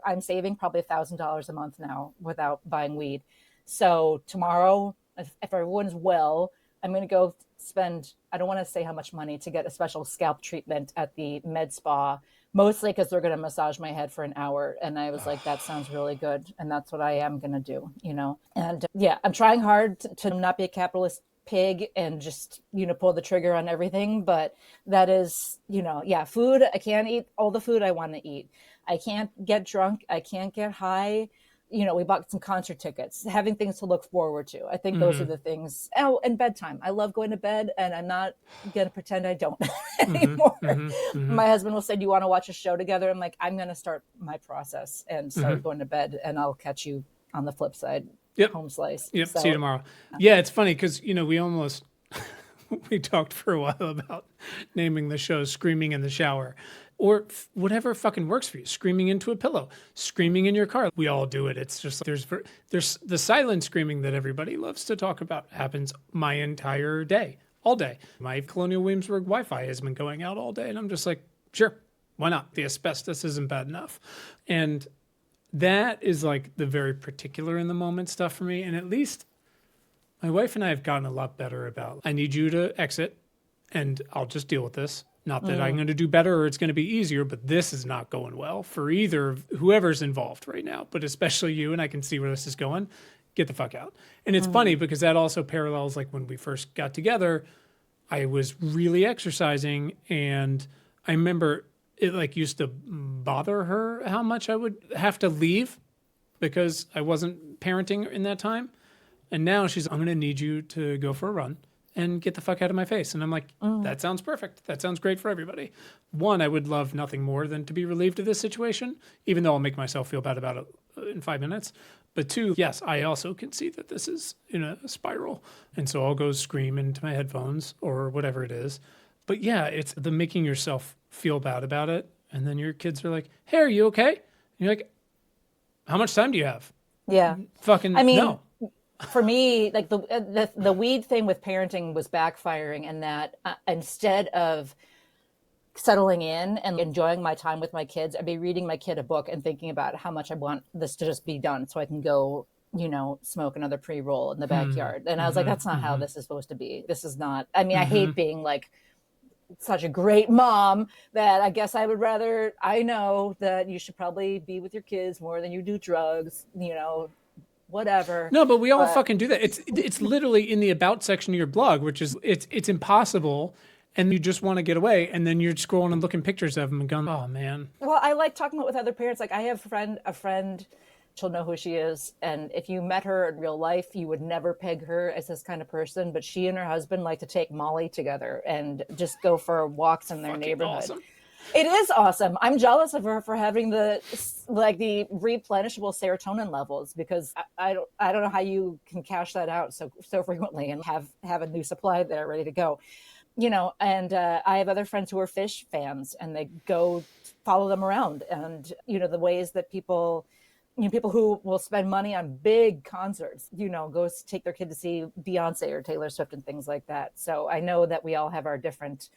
I'm saving probably $1,000 a month now without buying weed. So tomorrow, if everyone's well, I'm going to go spend, I don't want to say how much money, to get a special scalp treatment at the med spa, mostly because they're going to massage my head for an hour. And I was like, that sounds really good. And that's what I am going to do, And I'm trying hard to not be a capitalist pig and just, pull the trigger on everything. But that is, food. I can't eat all the food I want to eat. I can't get drunk. I can't get high. We bought some concert tickets, having things to look forward to. I think those are the things. Oh, and bedtime. I love going to bed, and I'm not going to pretend I don't anymore. My husband will say, do you want to watch a show together? I'm like, I'm going to start my process and start going to bed, and I'll catch you on the flip side. Yep. Home slice. Yep. So, see you tomorrow. Yeah, it's funny because, we almost, we talked for a while about naming the show Screaming in the Shower. Or whatever fucking works for you. Screaming into a pillow, screaming in your car. We all do it. It's just there's the silent screaming that everybody loves to talk about happens my entire day, all day. My Colonial Williamsburg Wi-Fi has been going out all day, and I'm just like, sure, why not? The asbestos isn't bad enough, and that is like the very particular in the moment stuff for me. And at least my wife and I have gotten a lot better about. I need you to exit, and I'll just deal with this. Not that I'm going to do better or it's going to be easier, but this is not going well for either whoever's involved right now, but especially you, and I can see where this is going. Get the fuck out. And it's funny because that also parallels like when we first got together, I was really exercising, and I remember it like used to bother her how much I would have to leave because I wasn't parenting in that time. And now she's, I'm going to need you to go for a run and get the fuck out of my face. And I'm like, that sounds perfect. That sounds great for everybody. One, I would love nothing more than to be relieved of this situation, even though I'll make myself feel bad about it in 5 minutes. But two, yes, I also can see that this is in a spiral. And so I'll go scream into my headphones or whatever it is. But yeah, it's the making yourself feel bad about it. And then your kids are like, hey, are you okay? And you're like, how much time do you have? Yeah. Fucking no. For me, like the weed thing with parenting was backfiring in that instead of settling in and enjoying my time with my kids, I'd be reading my kid a book and thinking about how much I want this to just be done so I can go, smoke another pre-roll in the backyard. And I was like, that's not how this is supposed to be. This is not, I mean, I hate being like such a great mom that I guess I would rather, I know that you should probably be with your kids more than you do drugs, whatever. No, but we all fucking do that. It's literally in the about section of your blog, which is it's impossible, and you just want to get away, and then you're scrolling and looking pictures of them and going, oh man. Well, I like talking with other parents. Like I have a friend, she'll know who she is, and if you met her in real life, you would never peg her as this kind of person. But she and her husband like to take Molly together and just go for walks in their neighborhood. Awesome. It is awesome. I'm jealous of her for having the replenishable serotonin levels, because I don't know how you can cash that out so frequently and have a new supply there ready to go. And I have other friends who are fish fans, and they go follow them around, and the ways that people who will spend money on big concerts, go take their kid to see Beyonce or Taylor Swift and things like that. So I know that we all have our different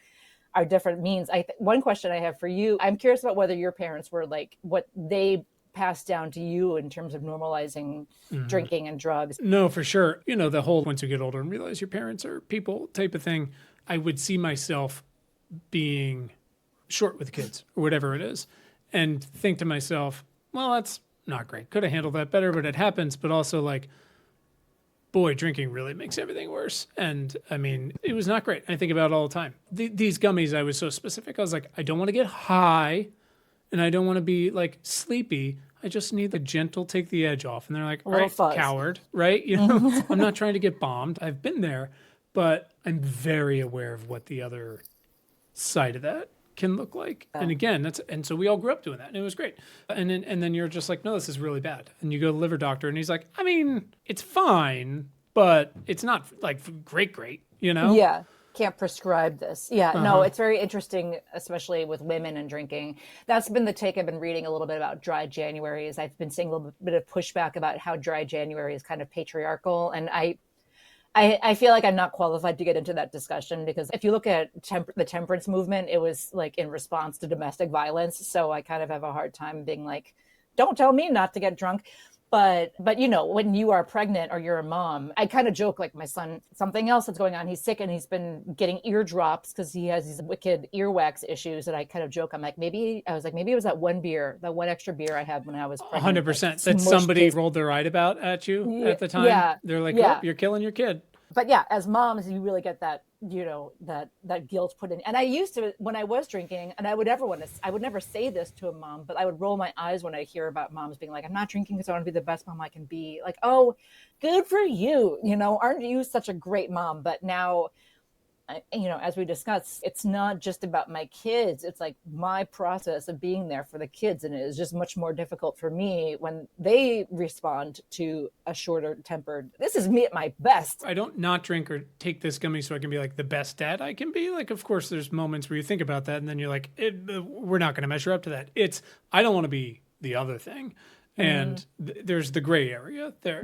means. One question I have for you, I'm curious about whether your parents were like what they passed down to you in terms of normalizing drinking and drugs. No, for sure. The whole once you get older and realize your parents are people type of thing. I would see myself being short with kids or whatever it is, and think to myself, well, that's not great. Could have handled that better, but it happens. But also like, boy, drinking really makes everything worse. And I mean, it was not great. I think about it all the time. These gummies, I was so specific. I was like, I don't want to get high and I don't want to be like sleepy. I just need the gentle take the edge off. And they're like, all right, fuzz. Coward, right? I'm not trying to get bombed. I've been there, but I'm very aware of what the other side of that can look like. And again, and so we all grew up doing that, and it was great. And then you're just like, no, this is really bad. And you go to the liver doctor, and he's like, I mean, it's fine, but it's not like great, Yeah. Can't prescribe this. Yeah, no, it's very interesting, especially with women and drinking. That's been the take I've been reading a little bit about dry Januaries. I've been seeing a little bit of pushback about how dry January is kind of patriarchal. And I feel like I'm not qualified to get into that discussion, because if you look at the temperance movement, it was like in response to domestic violence. So I kind of have a hard time being like, don't tell me not to get drunk. But when you are pregnant or you're a mom, I kind of joke, like my son, something else that's going on. He's sick and he's been getting eardrops because he has these wicked earwax issues. And I kind of joke, I'm like, maybe it was that one extra beer I had when I was pregnant. 100%. That somebody rolled their eye about at you at the time. Yeah. They're like, oh, you're killing your kid. But yeah, as moms, you really get that, that guilt put in. And I used to, when I was drinking, and I would never say this to a mom, but I would roll my eyes when I hear about moms being like, I'm not drinking because I want to be the best mom I can be. Like, oh, good for you. Aren't you such a great mom? But now, as we discussed, it's not just about my kids. It's like my process of being there for the kids. And it is just much more difficult for me when they respond to a shorter tempered, this is me at my best. I don't not drink or take this gummy so I can be like the best dad I can be. Like, of course, there's moments where you think about that and then you're like, we're not going to measure up to that. I don't want to be the other thing. And there's the gray area there,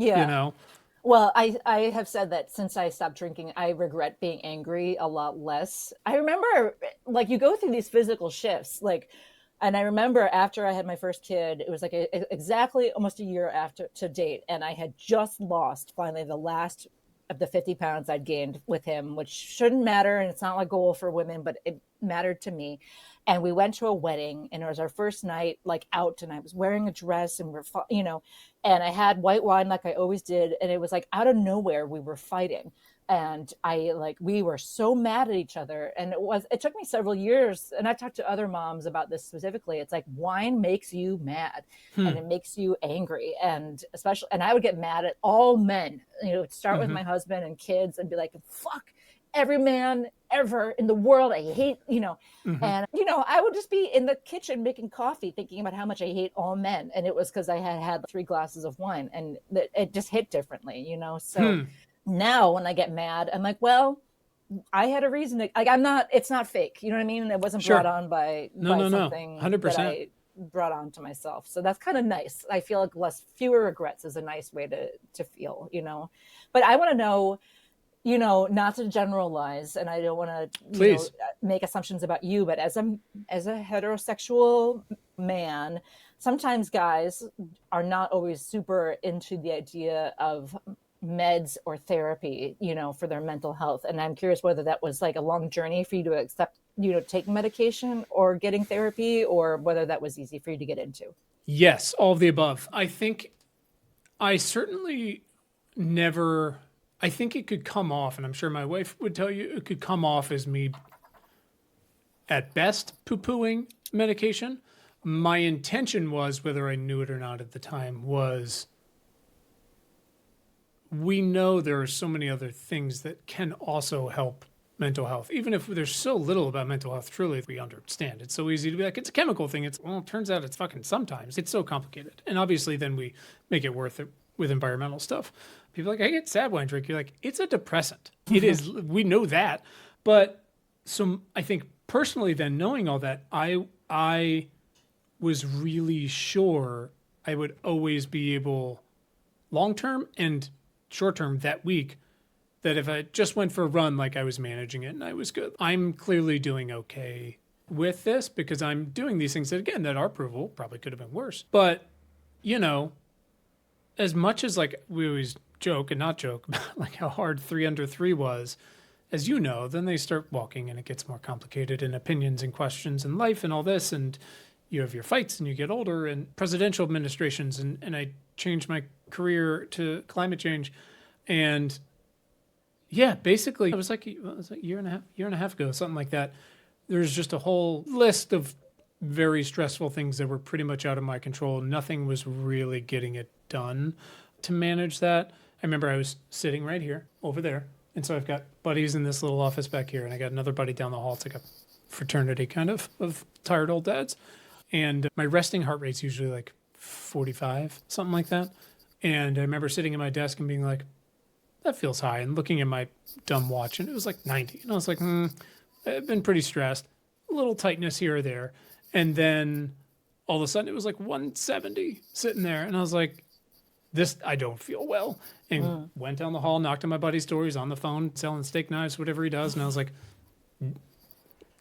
Well, I have said that since I stopped drinking, I regret being angry a lot less. I remember, like, you go through these physical shifts, and I remember after I had my first kid, it was like exactly almost a year after to date, and I had just lost finally the last of the 50 pounds I'd gained with him, which shouldn't matter, and it's not like a goal for women, but it mattered to me. And we went to a wedding, and it was our first night out, and I was wearing a dress, and and I had white wine like I always did, and it was like out of nowhere we were fighting, and we were so mad at each other, and it took me several years, and I talked to other moms about this specifically. It's like wine makes you mad, and it makes you angry, and I would get mad at all men. Start with my husband and kids, and be like, fuck every man ever in the world. I hate, and, I would just be in the kitchen making coffee, thinking about how much I hate all men. And it was because I had 3 glasses of wine, and it just hit differently, So now when I get mad, I'm like, well, I had a reason to, it's not fake. You know what I mean? It wasn't brought on by something 100%. that I brought on to myself. So that's kind of nice. I feel like fewer regrets is a nice way to feel, But I want to know, not to generalize, and I don't want to, Please. make assumptions about you, but as a heterosexual man, sometimes guys are not always super into the idea of meds or therapy, for their mental health. And I'm curious whether that was like a long journey for you to accept, taking medication or getting therapy, or whether that was easy for you to get into. Yes, all of the above. I think I certainly never, I think it could come off, and I'm sure my wife would tell you, it could come off as me at best poo-pooing medication. My intention was, whether I knew it or not at the time, was we know there are so many other things that can also help mental health. Even if there's so little about mental health, truly, we understand. It's so easy to be like, it's a chemical thing. Well, it turns out it's fucking sometimes. It's so complicated. And obviously then we make it worth it with environmental stuff. People are like, I get sad when I drink. You're like, it's a depressant. It is. We know that. But so I think personally then, knowing all that, I was really sure I would always be able, long term and short term that week, that if I just went for a run, like I was managing it and I was good. I'm clearly doing okay with this because I'm doing these things that, again, that are provable, probably could have been worse. But, as much as like we always joke and not joke about like how hard 3 under 3 was, as you know, then they start walking and it gets more complicated, and opinions and questions and life and all this. And you have your fights and you get older, and presidential administrations. And I changed my career to climate change. And yeah, basically it was like a year and a half ago, something like that. There's just a whole list of very stressful things that were pretty much out of my control. Nothing was really getting it done to manage that. I remember I was sitting right here over there. And so I've got buddies in this little office back here, and I got another buddy down the hall. It's like a fraternity kind of tired old dads. And my resting heart rate's usually like 45, something like that. And I remember sitting at my desk and being like, that feels high, and looking at my dumb watch, and it was like 90. And I was like, I've been pretty stressed, a little tightness here or there. And then all of a sudden it was like 170 sitting there. And I was like, I don't feel well. And went down the hall, knocked on my buddy's door. He's on the phone selling steak knives, whatever he does. And I was like, you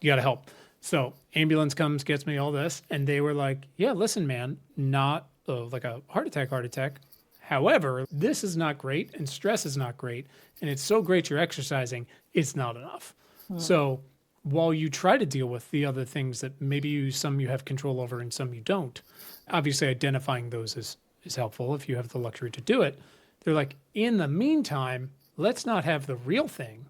got to help. So ambulance comes, gets me all this. And they were like, yeah, listen, man, not like a heart attack. However, this is not great, and stress is not great. And it's so great you're exercising, it's not enough. So while you try to deal with the other things that maybe some you have control over and some you don't, obviously identifying those is helpful if you have the luxury to do it. They're like, in the meantime, let's not have the real thing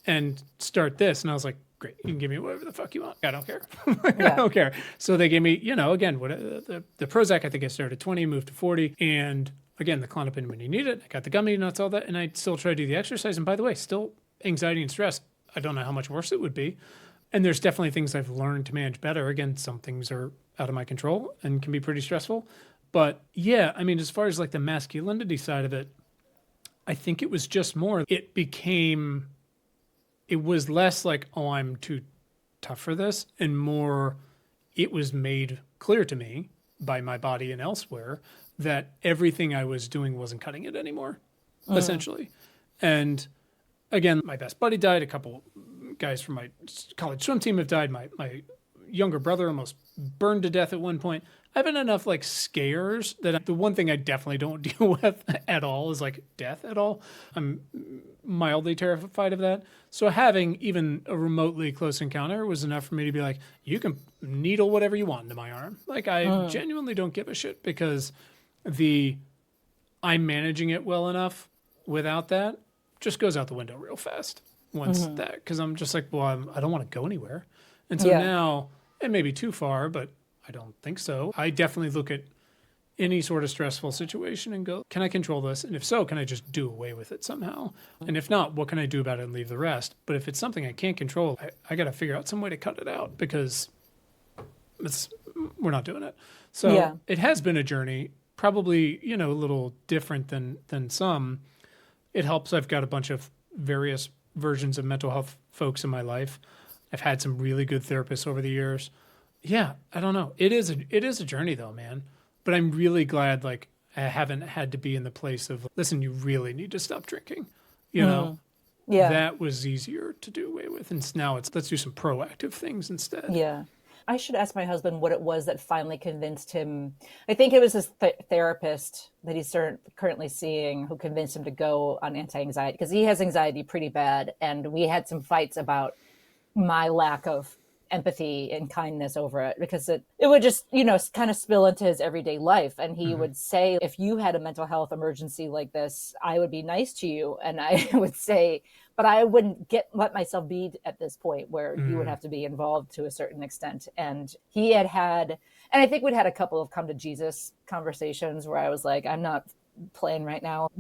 and start this. And I was like, great, you can give me whatever the fuck you want. I don't care. I don't care. So they gave me, again, the Prozac, I think I started at 20, moved to 40. And again, the Klonopin when you need it. I got the gummy nuts, all that. And I still try to do the exercise. And by the way, still anxiety and stress. I don't know how much worse it would be. And there's definitely things I've learned to manage better. Again, some things are out of my control and can be pretty stressful. But yeah, I mean, as far as like the masculinity side of it, I think it was just more, it was less like, oh, I'm too tough for this, and more, it was made clear to me by my body and elsewhere that everything I was doing wasn't cutting it anymore, essentially. And again, my best buddy died. A couple guys from my college swim team have died. My younger brother almost burned to death at one point. I've had enough like scares that the one thing I definitely don't deal with at all is like death at all. I'm mildly terrified of that. So having even a remotely close encounter was enough for me to be like, you can needle whatever you want into my arm. Like I genuinely don't give a shit, because I'm managing it well enough without that just goes out the window real fast once that, because I'm just like, well, I don't want to go anywhere. And so now it may be too far, but I don't think so. I definitely look at any sort of stressful situation and go, can I control this? And if so, can I just do away with it somehow? And if not, what can I do about it and leave the rest? But if it's something I can't control, I got to figure out some way to cut it out, because we're not doing it. So it has been a journey, probably, a little different than some. It helps. I've got a bunch of various versions of mental health folks in my life. I've had some really good therapists over the years. Yeah, I don't know. It is a journey though, man. But I'm really glad I haven't had to be in the place of, listen, you really need to stop drinking. You know, Yeah. that was easier to do away with. And now it's, let's do some proactive things instead. Yeah. I should ask my husband what it was that finally convinced him. I think it was his therapist that he's currently seeing who convinced him to go on anti-anxiety, because he has anxiety pretty bad. And we had some fights about my lack of empathy and kindness over it, because it would just, kind of spill into his everyday life. And he would say, if you had a mental health emergency like this, I would be nice to you. And I would say, but I wouldn't let myself be at this point where you would have to be involved to a certain extent. And he and I think we'd had a couple of come to Jesus conversations where I was like, I'm not playing right now,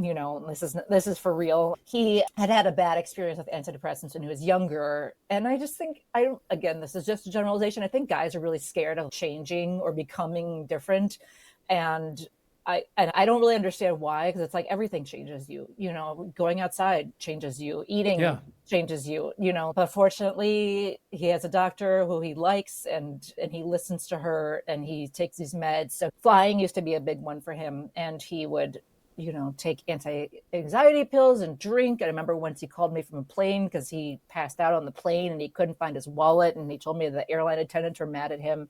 this is for real. He had a bad experience with antidepressants when he was younger, and I just think, again, this is just a generalization, I think guys are really scared of changing or becoming different. And I don't really understand why, because it's like everything changes you, going outside changes you, eating changes you, but fortunately he has a doctor who he likes, and he listens to her, and he takes these meds. So flying used to be a big one for him, and he would take anti-anxiety pills and drink. I remember once he called me from a plane because he passed out on the plane and he couldn't find his wallet, and he told me the airline attendants were mad at him.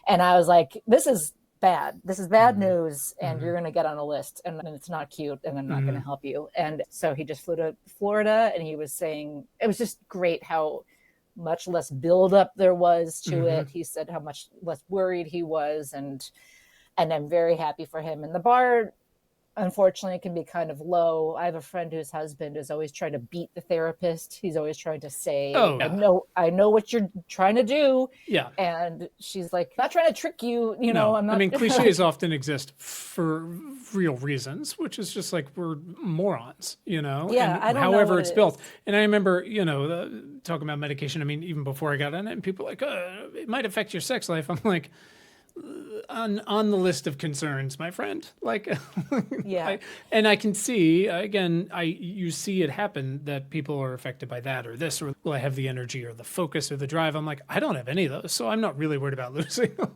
And I was like, this is bad. This is bad news, and you're going to get on a list, and it's not cute, and I'm not going to help you. And so he just flew to Florida, and he was saying it was just great how much less buildup there was to it. He said how much less worried he was, and I'm very happy for him. And the bar, unfortunately, it can be kind of low. I have a friend whose husband is always trying to beat the therapist. He's always trying to say, I know what you're trying to do. Yeah. And she's like, not trying to trick you, No. I'm not. I mean, cliches often exist for real reasons, which is just like we're morons, Yeah, and I don't know however what it's it built. is. And I remember, talking about medication. I mean, even before I got on it, and people are like, it might affect your sex life. I'm like, on the list of concerns, my friend. Like, Yeah. I can see, again, you see it happen that people are affected by that or this, or will I have the energy or the focus or the drive? I'm like, I don't have any of those, so I'm not really worried about losing them.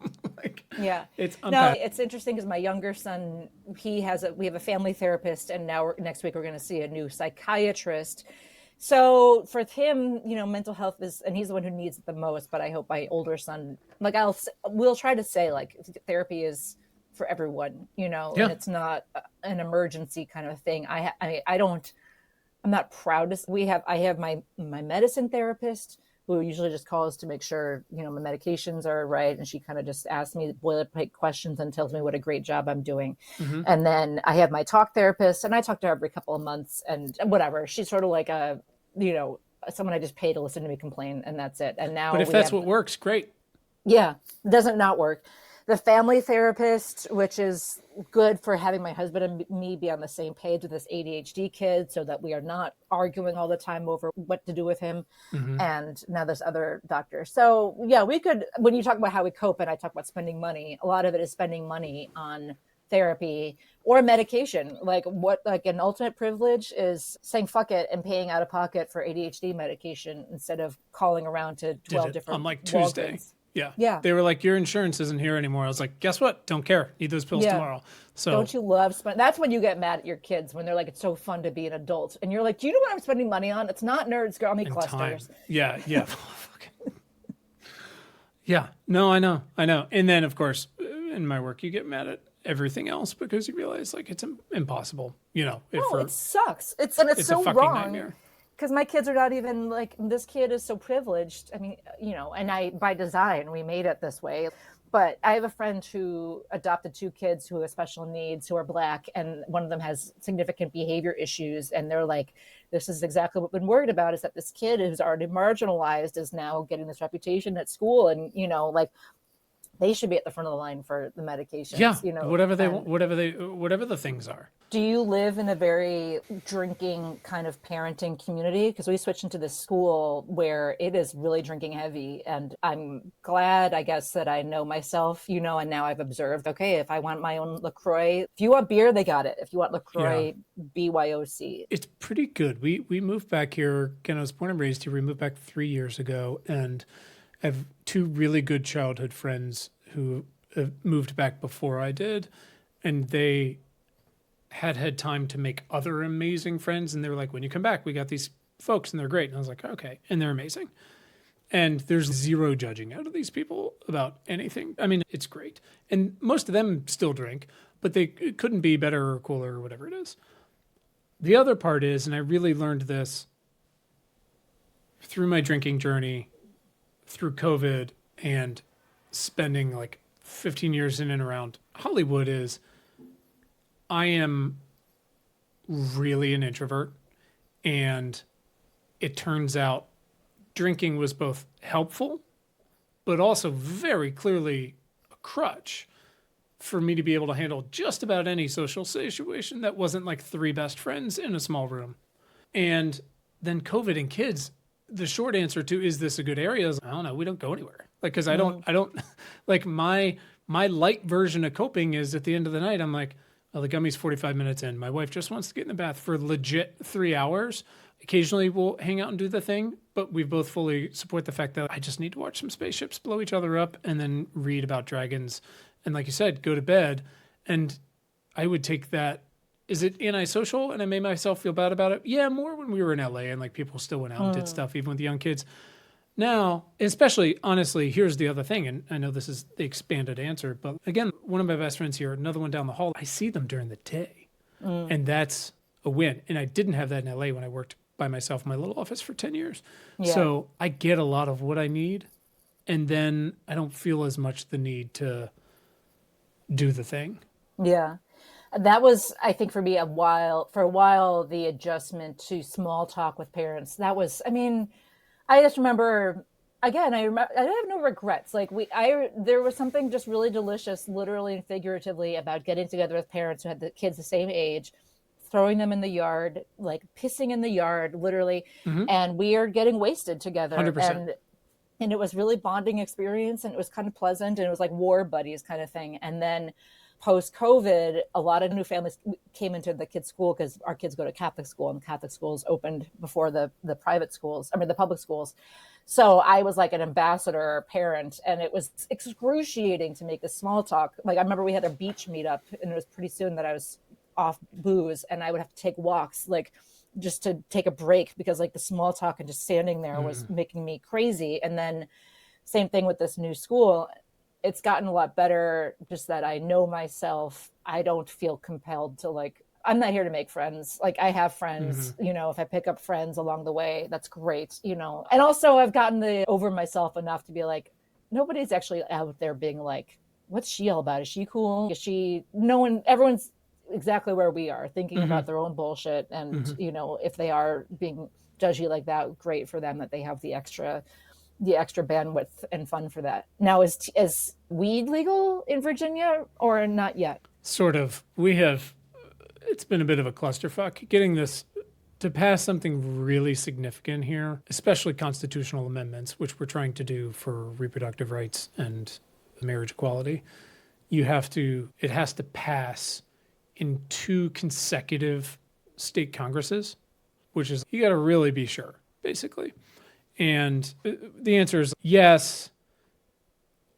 Yeah. It's it's interesting because my younger son, we have a family therapist, and now next week we're going to see a new psychiatrist. So for him, mental health is, and he's the one who needs it the most. But I hope my older son, we'll try to say like therapy is for everyone, and it's not an emergency kind of thing. I'm not proud to. I have my medicine therapist who usually just calls to make sure my medications are right, and she kind of just asks me boilerplate questions and tells me what a great job I'm doing. And then I have my talk therapist, and I talk to her every couple of months, and whatever. She's sort of like a someone I just pay to listen to me complain, and that's it. And now, but if that's what works, great. Yeah, doesn't not work. The family therapist, which is good for having my husband and me be on the same page with this ADHD kid, so that we are not arguing all the time over what to do with him. And now there's other doctors. So yeah, we could, when you talk about how we cope, and I talk about spending money, a lot of it is spending money on therapy or medication. Like an ultimate privilege is saying fuck it and paying out of pocket for ADHD medication instead of calling around to 12 different on like Tuesday. Walgreens. Yeah. They were like, your insurance isn't here anymore. I was like, guess what? Don't care. Need those pills tomorrow. So don't you love that's when you get mad at your kids, when they're like, it's so fun to be an adult. And you're like, do you know what I'm spending money on? It's not Nerds Gummy clusters. Time. Yeah. Yeah. No, I know. And then, of course, in my work, you get mad at everything else because you realize like it's impossible, it sucks. It's so a fucking wrong. nightmare. Because my kids are not even like, this kid is so privileged. I mean, and by design, we made it this way. But I have a friend who adopted two kids who have special needs, who are Black, and one of them has significant behavior issues. And they're like, this is exactly what we've been worried about, is that this kid who's already marginalized is now getting this reputation at school. And, they should be at the front of the line for the medications. Yeah, whatever they want, whatever the things are. Do you live in a very drinking kind of parenting community? Because we switched into this school where it is really drinking heavy. And I'm glad, I guess, that I know myself, and now I've observed, okay, if I want my own LaCroix, if you want beer, they got it. If you want LaCroix, BYOC. It's pretty good. We moved back here. Again, I was born and raised here. We moved back 3 years ago. And I have two really good childhood friends who have moved back before I did. And they had time to make other amazing friends. And they were like, when you come back, we got these folks and they're great. And I was like, okay. And they're amazing. And there's zero judging out of these people about anything. I mean, it's great. And most of them still drink, but they couldn't be better or cooler or whatever it is. The other part is, and I really learned this through my drinking journey, through COVID, and spending like 15 years in and around Hollywood, is I am really an introvert. And it turns out drinking was both helpful, but also very clearly a crutch for me to be able to handle just about any social situation that wasn't like three best friends in a small room. And then COVID and kids, the short answer to, is this a good area? Is, I don't know. We don't go anywhere. Like, cause I don't like my light version of coping is at the end of the night, I'm like, oh, the gummy's 45 minutes in. My wife just wants to get in the bath for legit 3 hours. Occasionally we'll hang out and do the thing, but we both fully support the fact that I just need to watch some spaceships blow each other up and then read about dragons. And like you said, go to bed. And I would take that. Is it antisocial and I made myself feel bad about it? Yeah, more when we were in LA and like people still went out and did stuff, even with the young kids. Now, especially, honestly, here's the other thing, and I know this is the expanded answer, but again, one of my best friends here, another one down the hall, I see them during the day, and that's a win. And I didn't have that in LA when I worked by myself in my little office for 10 years. Yeah. So I get a lot of what I need, and then I don't feel as much the need to do the thing. Yeah. That was, I think, for me, for a while, the adjustment to small talk with parents. That was, I mean, I just remember, again, I have no regrets. Like there was something just really delicious, literally and figuratively, about getting together with parents who had the kids the same age, throwing them in the yard, like pissing in the yard, literally. And we are getting wasted together. 100%. And it was really bonding experience, and it was kind of pleasant, and it was like war buddies kind of thing. And then post-COVID, a lot of new families came into the kids' school because our kids go to Catholic school, and Catholic schools opened before the private schools, the public schools. So I was like an ambassador parent, and it was excruciating to make the small talk. Like I remember we had a beach meetup, and it was pretty soon that I was off booze, and I would have to take walks, like just to take a break, because like the small talk and just standing there was making me crazy. And then same thing with this new school. It's gotten a lot better, just that I know myself. I don't feel compelled to I'm not here to make friends. Like I have friends, if I pick up friends along the way, that's great, And also I've gotten over myself enough to be like, nobody's actually out there being like, what's she all about? Is she cool? Everyone's exactly where we are, thinking about their own bullshit. And, if they are being judgy like that, great for them that they have the extra bandwidth and fun for that. Now, is weed legal in Virginia or not yet? Sort of. It's been a bit of a clusterfuck getting this to pass something really significant here, especially constitutional amendments, which we're trying to do for reproductive rights and marriage equality. It has to pass in 2 consecutive state congresses, which is, you got to really be sure, basically. And the answer is yes,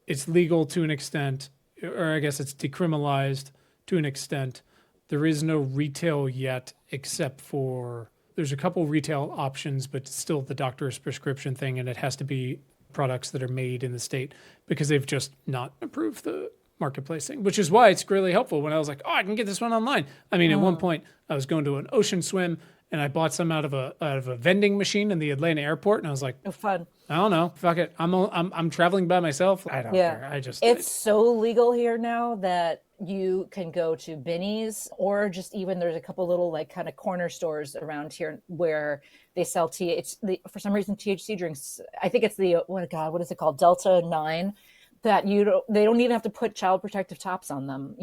it's legal to an extent, or I guess it's decriminalized to an extent. There is no retail yet, except for there's a couple retail options, but still the doctor's prescription thing, and it has to be products that are made in the state because they've just not approved the marketplace thing, which is why it's really helpful when I was like, oh, I can get this one online. I mean, at one point I was going to an ocean swim and I bought some out of a vending machine in the Atlanta airport, and I was like, oh, fun. I don't know, fuck it. I'm traveling by myself. I don't care. It's so legal here now that you can go to Binny's, or just even there's a couple little kind of corner stores around here where they sell for some reason THC drinks. I think it's what is it called? Delta 9. That they don't even have to put child protective tops on them,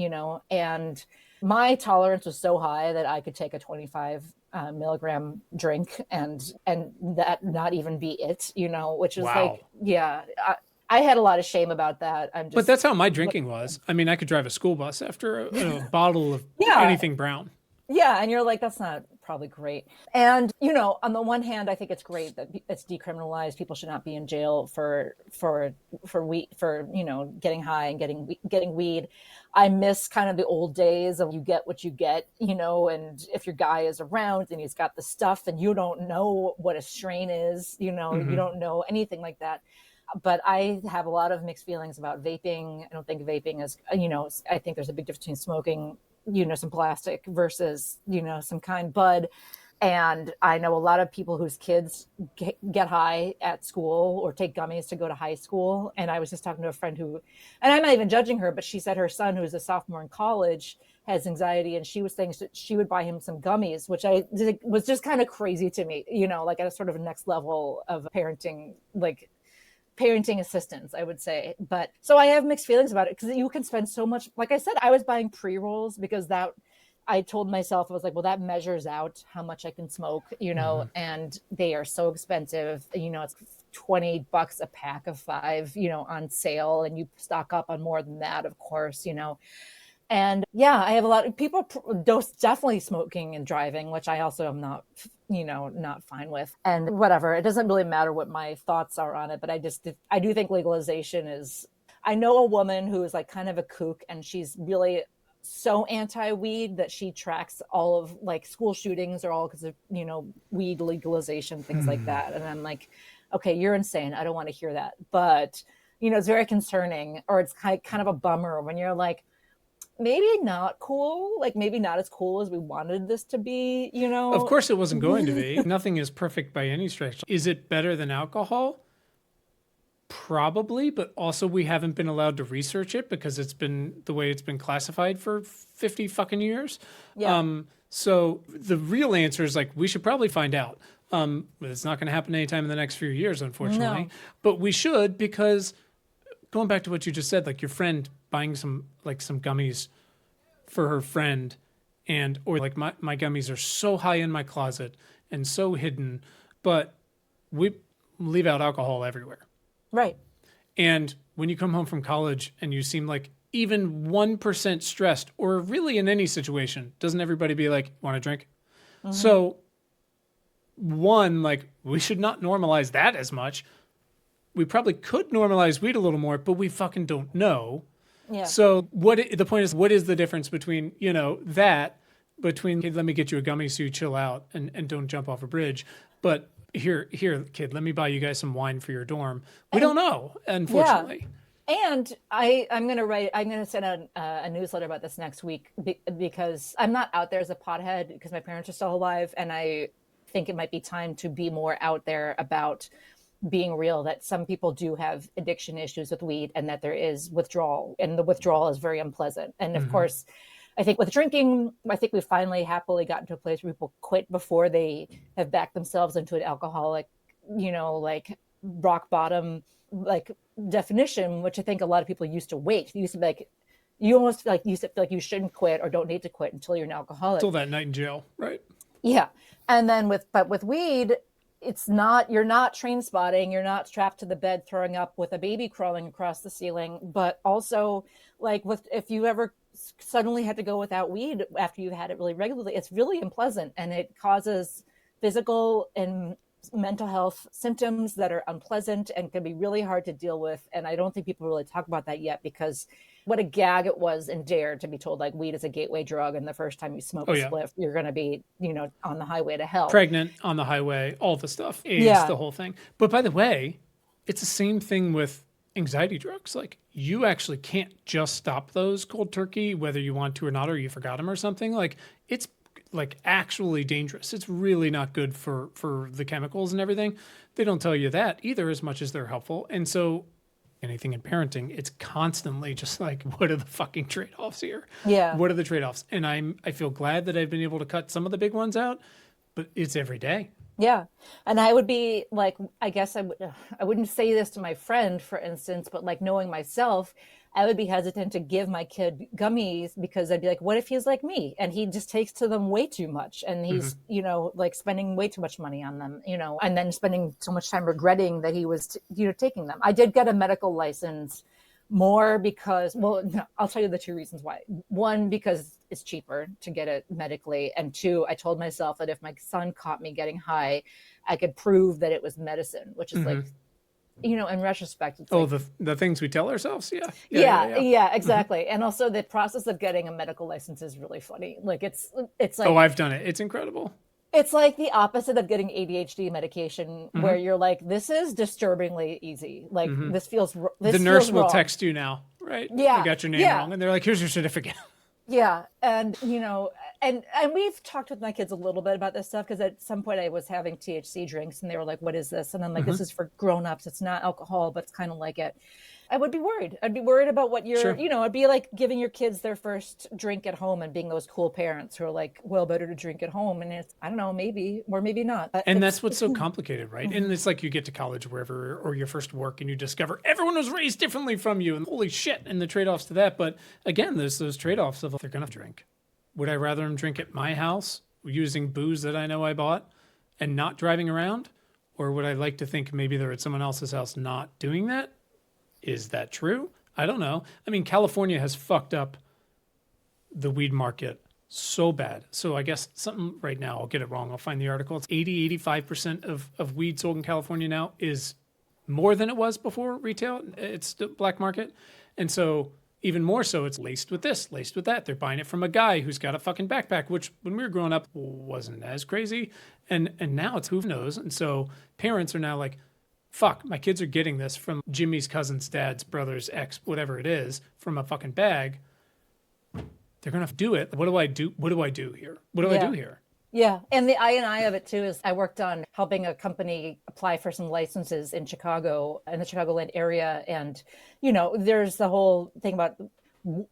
and my tolerance was so high that I could take a 25 milligram drink and that not even be it, which is wow. I had a lot of shame about that. But that's how my drinking was. I mean, I could drive a school bus after a bottle of anything brown. Yeah. And you're like, that's not probably great. And, you know, on the one hand, I think it's great that it's decriminalized. People should not be in jail for you know, getting high and getting weed. I miss kind of the old days of you get what you get, you know, and if your guy is around and he's got the stuff and you don't know what a strain is, you know, you don't know anything like that. But I have a lot of mixed feelings about vaping. I don't think vaping is, you know, I think there's a big difference between smoking, you know, some plastic versus, you know, some kind bud. And I know a lot of people whose kids get high at school or take gummies to go to high school. And I was just talking to a friend who, and I'm not even judging her, but she said her son, who's a sophomore in college, has anxiety. And she was saying she would buy him some gummies, which was just kind of crazy to me, you know, like at a sort of next level of parenting, like parenting assistance, I would say. But so I have mixed feelings about it because you can spend so much. Like I said, I was buying pre-rolls because that I told myself, I was like, well, that measures out how much I can smoke, you know, and they are so expensive. You know, it's $20 a pack of 5, you know, on sale, and you stock up on more than that, of course, you know. And yeah, I have a lot of people definitely smoking and driving, which I also am not, you know, not fine with. And whatever, it doesn't really matter what my thoughts are on it, but I do think legalization is, I know a woman who is like kind of a kook, and she's really so anti-weed that she tracks all of like school shootings are all because of, you know, weed legalization, things like that. And I'm like, okay, you're insane. I don't want to hear that. But, you know, it's very concerning, or it's kind of a bummer when you're like, maybe not cool, like maybe not as cool as we wanted this to be, you know? Of course it wasn't going to be. Nothing is perfect by any stretch. Is it better than alcohol? Probably, but also we haven't been allowed to research it because it's been the way it's been classified for 50 fucking years. Yeah. So the real answer is like, we should probably find out. But it's not going to happen anytime in the next few years, unfortunately. No. But we should, because going back to what you just said, like your friend buying some gummies for her friend, and or like my gummies are so high in my closet and so hidden, but we leave out alcohol everywhere. Right. And when you come home from college and you seem like even 1% stressed, or really in any situation, doesn't everybody be like, want a drink? So one, like, we should not normalize that as much. We probably could normalize weed a little more, but we fucking don't know. Yeah. So the point is, what is the difference between, you know, between, hey, let me get you a gummy so you chill out and don't jump off a bridge. But here, kid, let me buy you guys some wine for your dorm. We don't know, unfortunately. Yeah. And I'm going to send out a newsletter about this next week because I'm not out there as a pothead because my parents are still alive. And I think it might be time to be more out there about being real, that some people do have addiction issues with weed and that there is withdrawal, and the withdrawal is very unpleasant. And of course, I think with drinking, I think we finally happily gotten to a place where people quit before they have backed themselves into an alcoholic, you know, like rock bottom, like definition, which I think a lot of people used to wait. You used to be like, you almost like used to feel like you shouldn't quit or don't need to quit until you're an alcoholic. Until that night in jail, right? Yeah. And then with weed, it's not, you're not train spotting, you're not strapped to the bed throwing up with a baby crawling across the ceiling, but also like if you ever suddenly had to go without weed after you've had it really regularly, it's really unpleasant, and it causes physical and mental health symptoms that are unpleasant and can be really hard to deal with. And I don't think people really talk about that yet, because what a gag it was in Dare to be told like weed is a gateway drug, and the first time you smoke a spliff, you're going to be, you know, on the highway to hell. Pregnant, on the highway, all the stuff, AIDS, the whole thing. But by the way, it's the same thing with anxiety drugs. Like, you actually can't just stop those cold turkey, whether you want to or not, or you forgot them or something. Like, it's like actually dangerous. It's really not good for the chemicals and everything. They don't tell you that either, as much as they're helpful. And so anything in parenting, it's constantly just like, what are the fucking trade-offs here? Yeah. What are the trade-offs? And I feel glad that I've been able to cut some of the big ones out, but it's every day. Yeah. And I would be like, I guess I wouldn't say this to my friend, for instance, but like knowing myself, I would be hesitant to give my kid gummies, because I'd be like, what if he's like me and he just takes to them way too much, and he's, you know, like spending way too much money on them, you know, and then spending so much time regretting that he was, you know, taking them. I did get a medical license more because, well, no, I'll tell you the two reasons why. One, because it's cheaper to get it medically. And two, I told myself that if my son caught me getting high, I could prove that it was medicine, which is like, in retrospect, it's Oh, like, the things we tell ourselves. Yeah. yeah, exactly. And also the process of getting a medical license is really funny. Like it's Oh, like, I've done it. It's incredible. it's like the opposite of getting ADHD medication, where you're like, this is disturbingly easy. Like The this nurse feels will wrong. text you now, right? I Yeah, got your name yeah. wrong. And they're like, here's your certificate. Yeah, and and we've talked with my kids a little bit about this stuff, because at some point I was having THC drinks and they were like, "What is this?" And I'm like, "This is for grown-ups. It's not alcohol, but it's kind of like it." I would be worried. I'd be worried about what Sure. it'd be like giving your kids their first drink at home and being those cool parents who are like, "Well, better to drink at home." And it's, I don't know, maybe, or maybe not. And that's what's so complicated, right? And it's like you get to college, wherever, or your first work, and you discover everyone was raised differently from you, and holy shit, and the trade-offs to that. But again, there's those trade-offs of they're gonna drink. Would I rather them drink at my house using booze that I know I bought and not driving around? Or would I like to think maybe they're at someone else's house not doing that? Is that true? I don't know. I mean, California has fucked up the weed market so bad. So I guess something right now, I'll get it wrong. I'll find the article. It's 85% of weed sold in California now is more than it was before retail. It's the black market. And so even more so, it's laced with this, laced with that. They're buying it from a guy who's got a fucking backpack, which when we were growing up wasn't as crazy. And now it's who knows. And so parents are now like, fuck, my kids are getting this from Jimmy's cousin's dad's brother's ex, whatever it is, from a fucking bag. They're going to do it. What do I do? What do I do here? What do I do here? Yeah. And the I of it too is I worked on helping a company apply for some licenses in Chicago, in the Chicagoland area. And, there's the whole thing about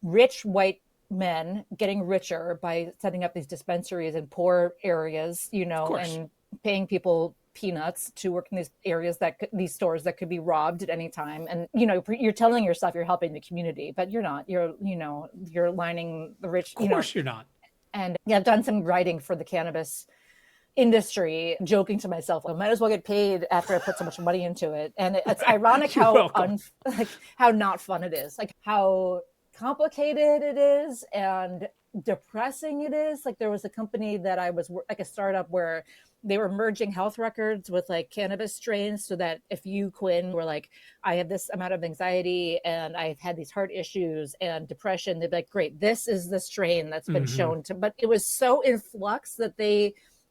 rich white men getting richer by setting up these dispensaries in poor areas, and paying people peanuts to work in these areas these stores that could be robbed at any time. And, you're telling yourself you're helping the community, but you're not. You're lining the rich. Of course you're not. And I've done some writing for the cannabis industry, joking to myself, I might as well get paid after I put so much money into it. And it's ironic how not fun it is, like how complicated it is and depressing it is. Like there was a company that I was like a startup where they were merging health records with like cannabis strains, so that if you, Quinn, were like, I have this amount of anxiety and I've had these heart issues and depression, they'd be like, great, this is the strain that's been shown to, but it was so in flux that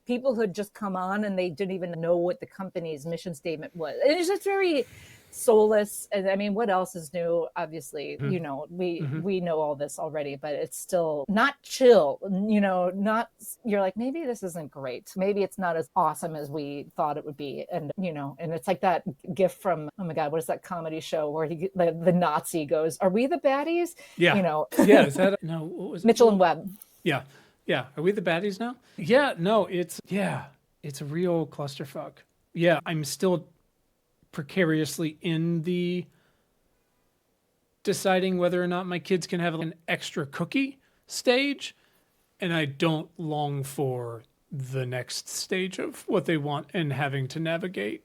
people who had just come on and they didn't even know what the company's mission statement was. And it's just very soulless. And I mean, what else is new? Obviously, we know all this already, but it's still not chill, you're like, maybe this isn't great. Maybe it's not as awesome as we thought it would be. And, and it's like that gif from, oh my God, what is that comedy show where the Nazi goes, are we the baddies? Yeah. Yeah. Is that, no, what was it? Mitchell and Webb. Yeah. Yeah. Are we the baddies now? Yeah. No, it's a real clusterfuck. Yeah. I'm still precariously in the deciding whether or not my kids can have an extra cookie stage. And I don't long for the next stage of what they want and having to navigate.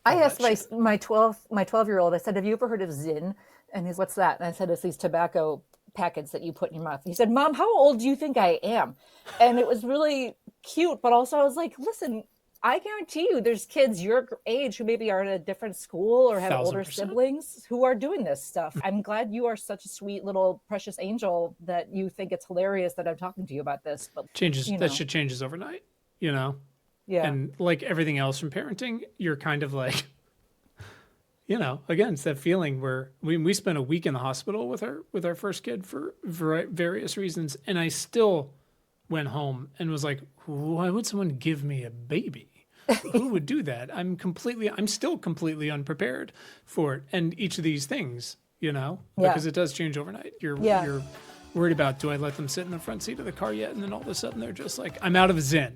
I asked my 12-year-old, I said, have you ever heard of Zyn? And he's, what's that? And I said, it's these tobacco packets that you put in your mouth. He said, Mom, how old do you think I am? And it was really cute, but also I was like, listen, I guarantee you there's kids your age who maybe are at a different school or have 1,000%. Older siblings who are doing this stuff. I'm glad you are such a sweet little precious angel that you think it's hilarious that I'm talking to you about this. But that shit changes overnight, Yeah. And like everything else from parenting, you're kind of like, again, it's that feeling where we spent a week in the hospital with our first kid for various reasons. And I still went home and was like, why would someone give me a baby? Who would do that? I'm still completely unprepared for it. And each of these things, because it does change overnight. You're worried about, do I let them sit in the front seat of the car yet? And then all of a sudden they're just like, I'm out of Zen.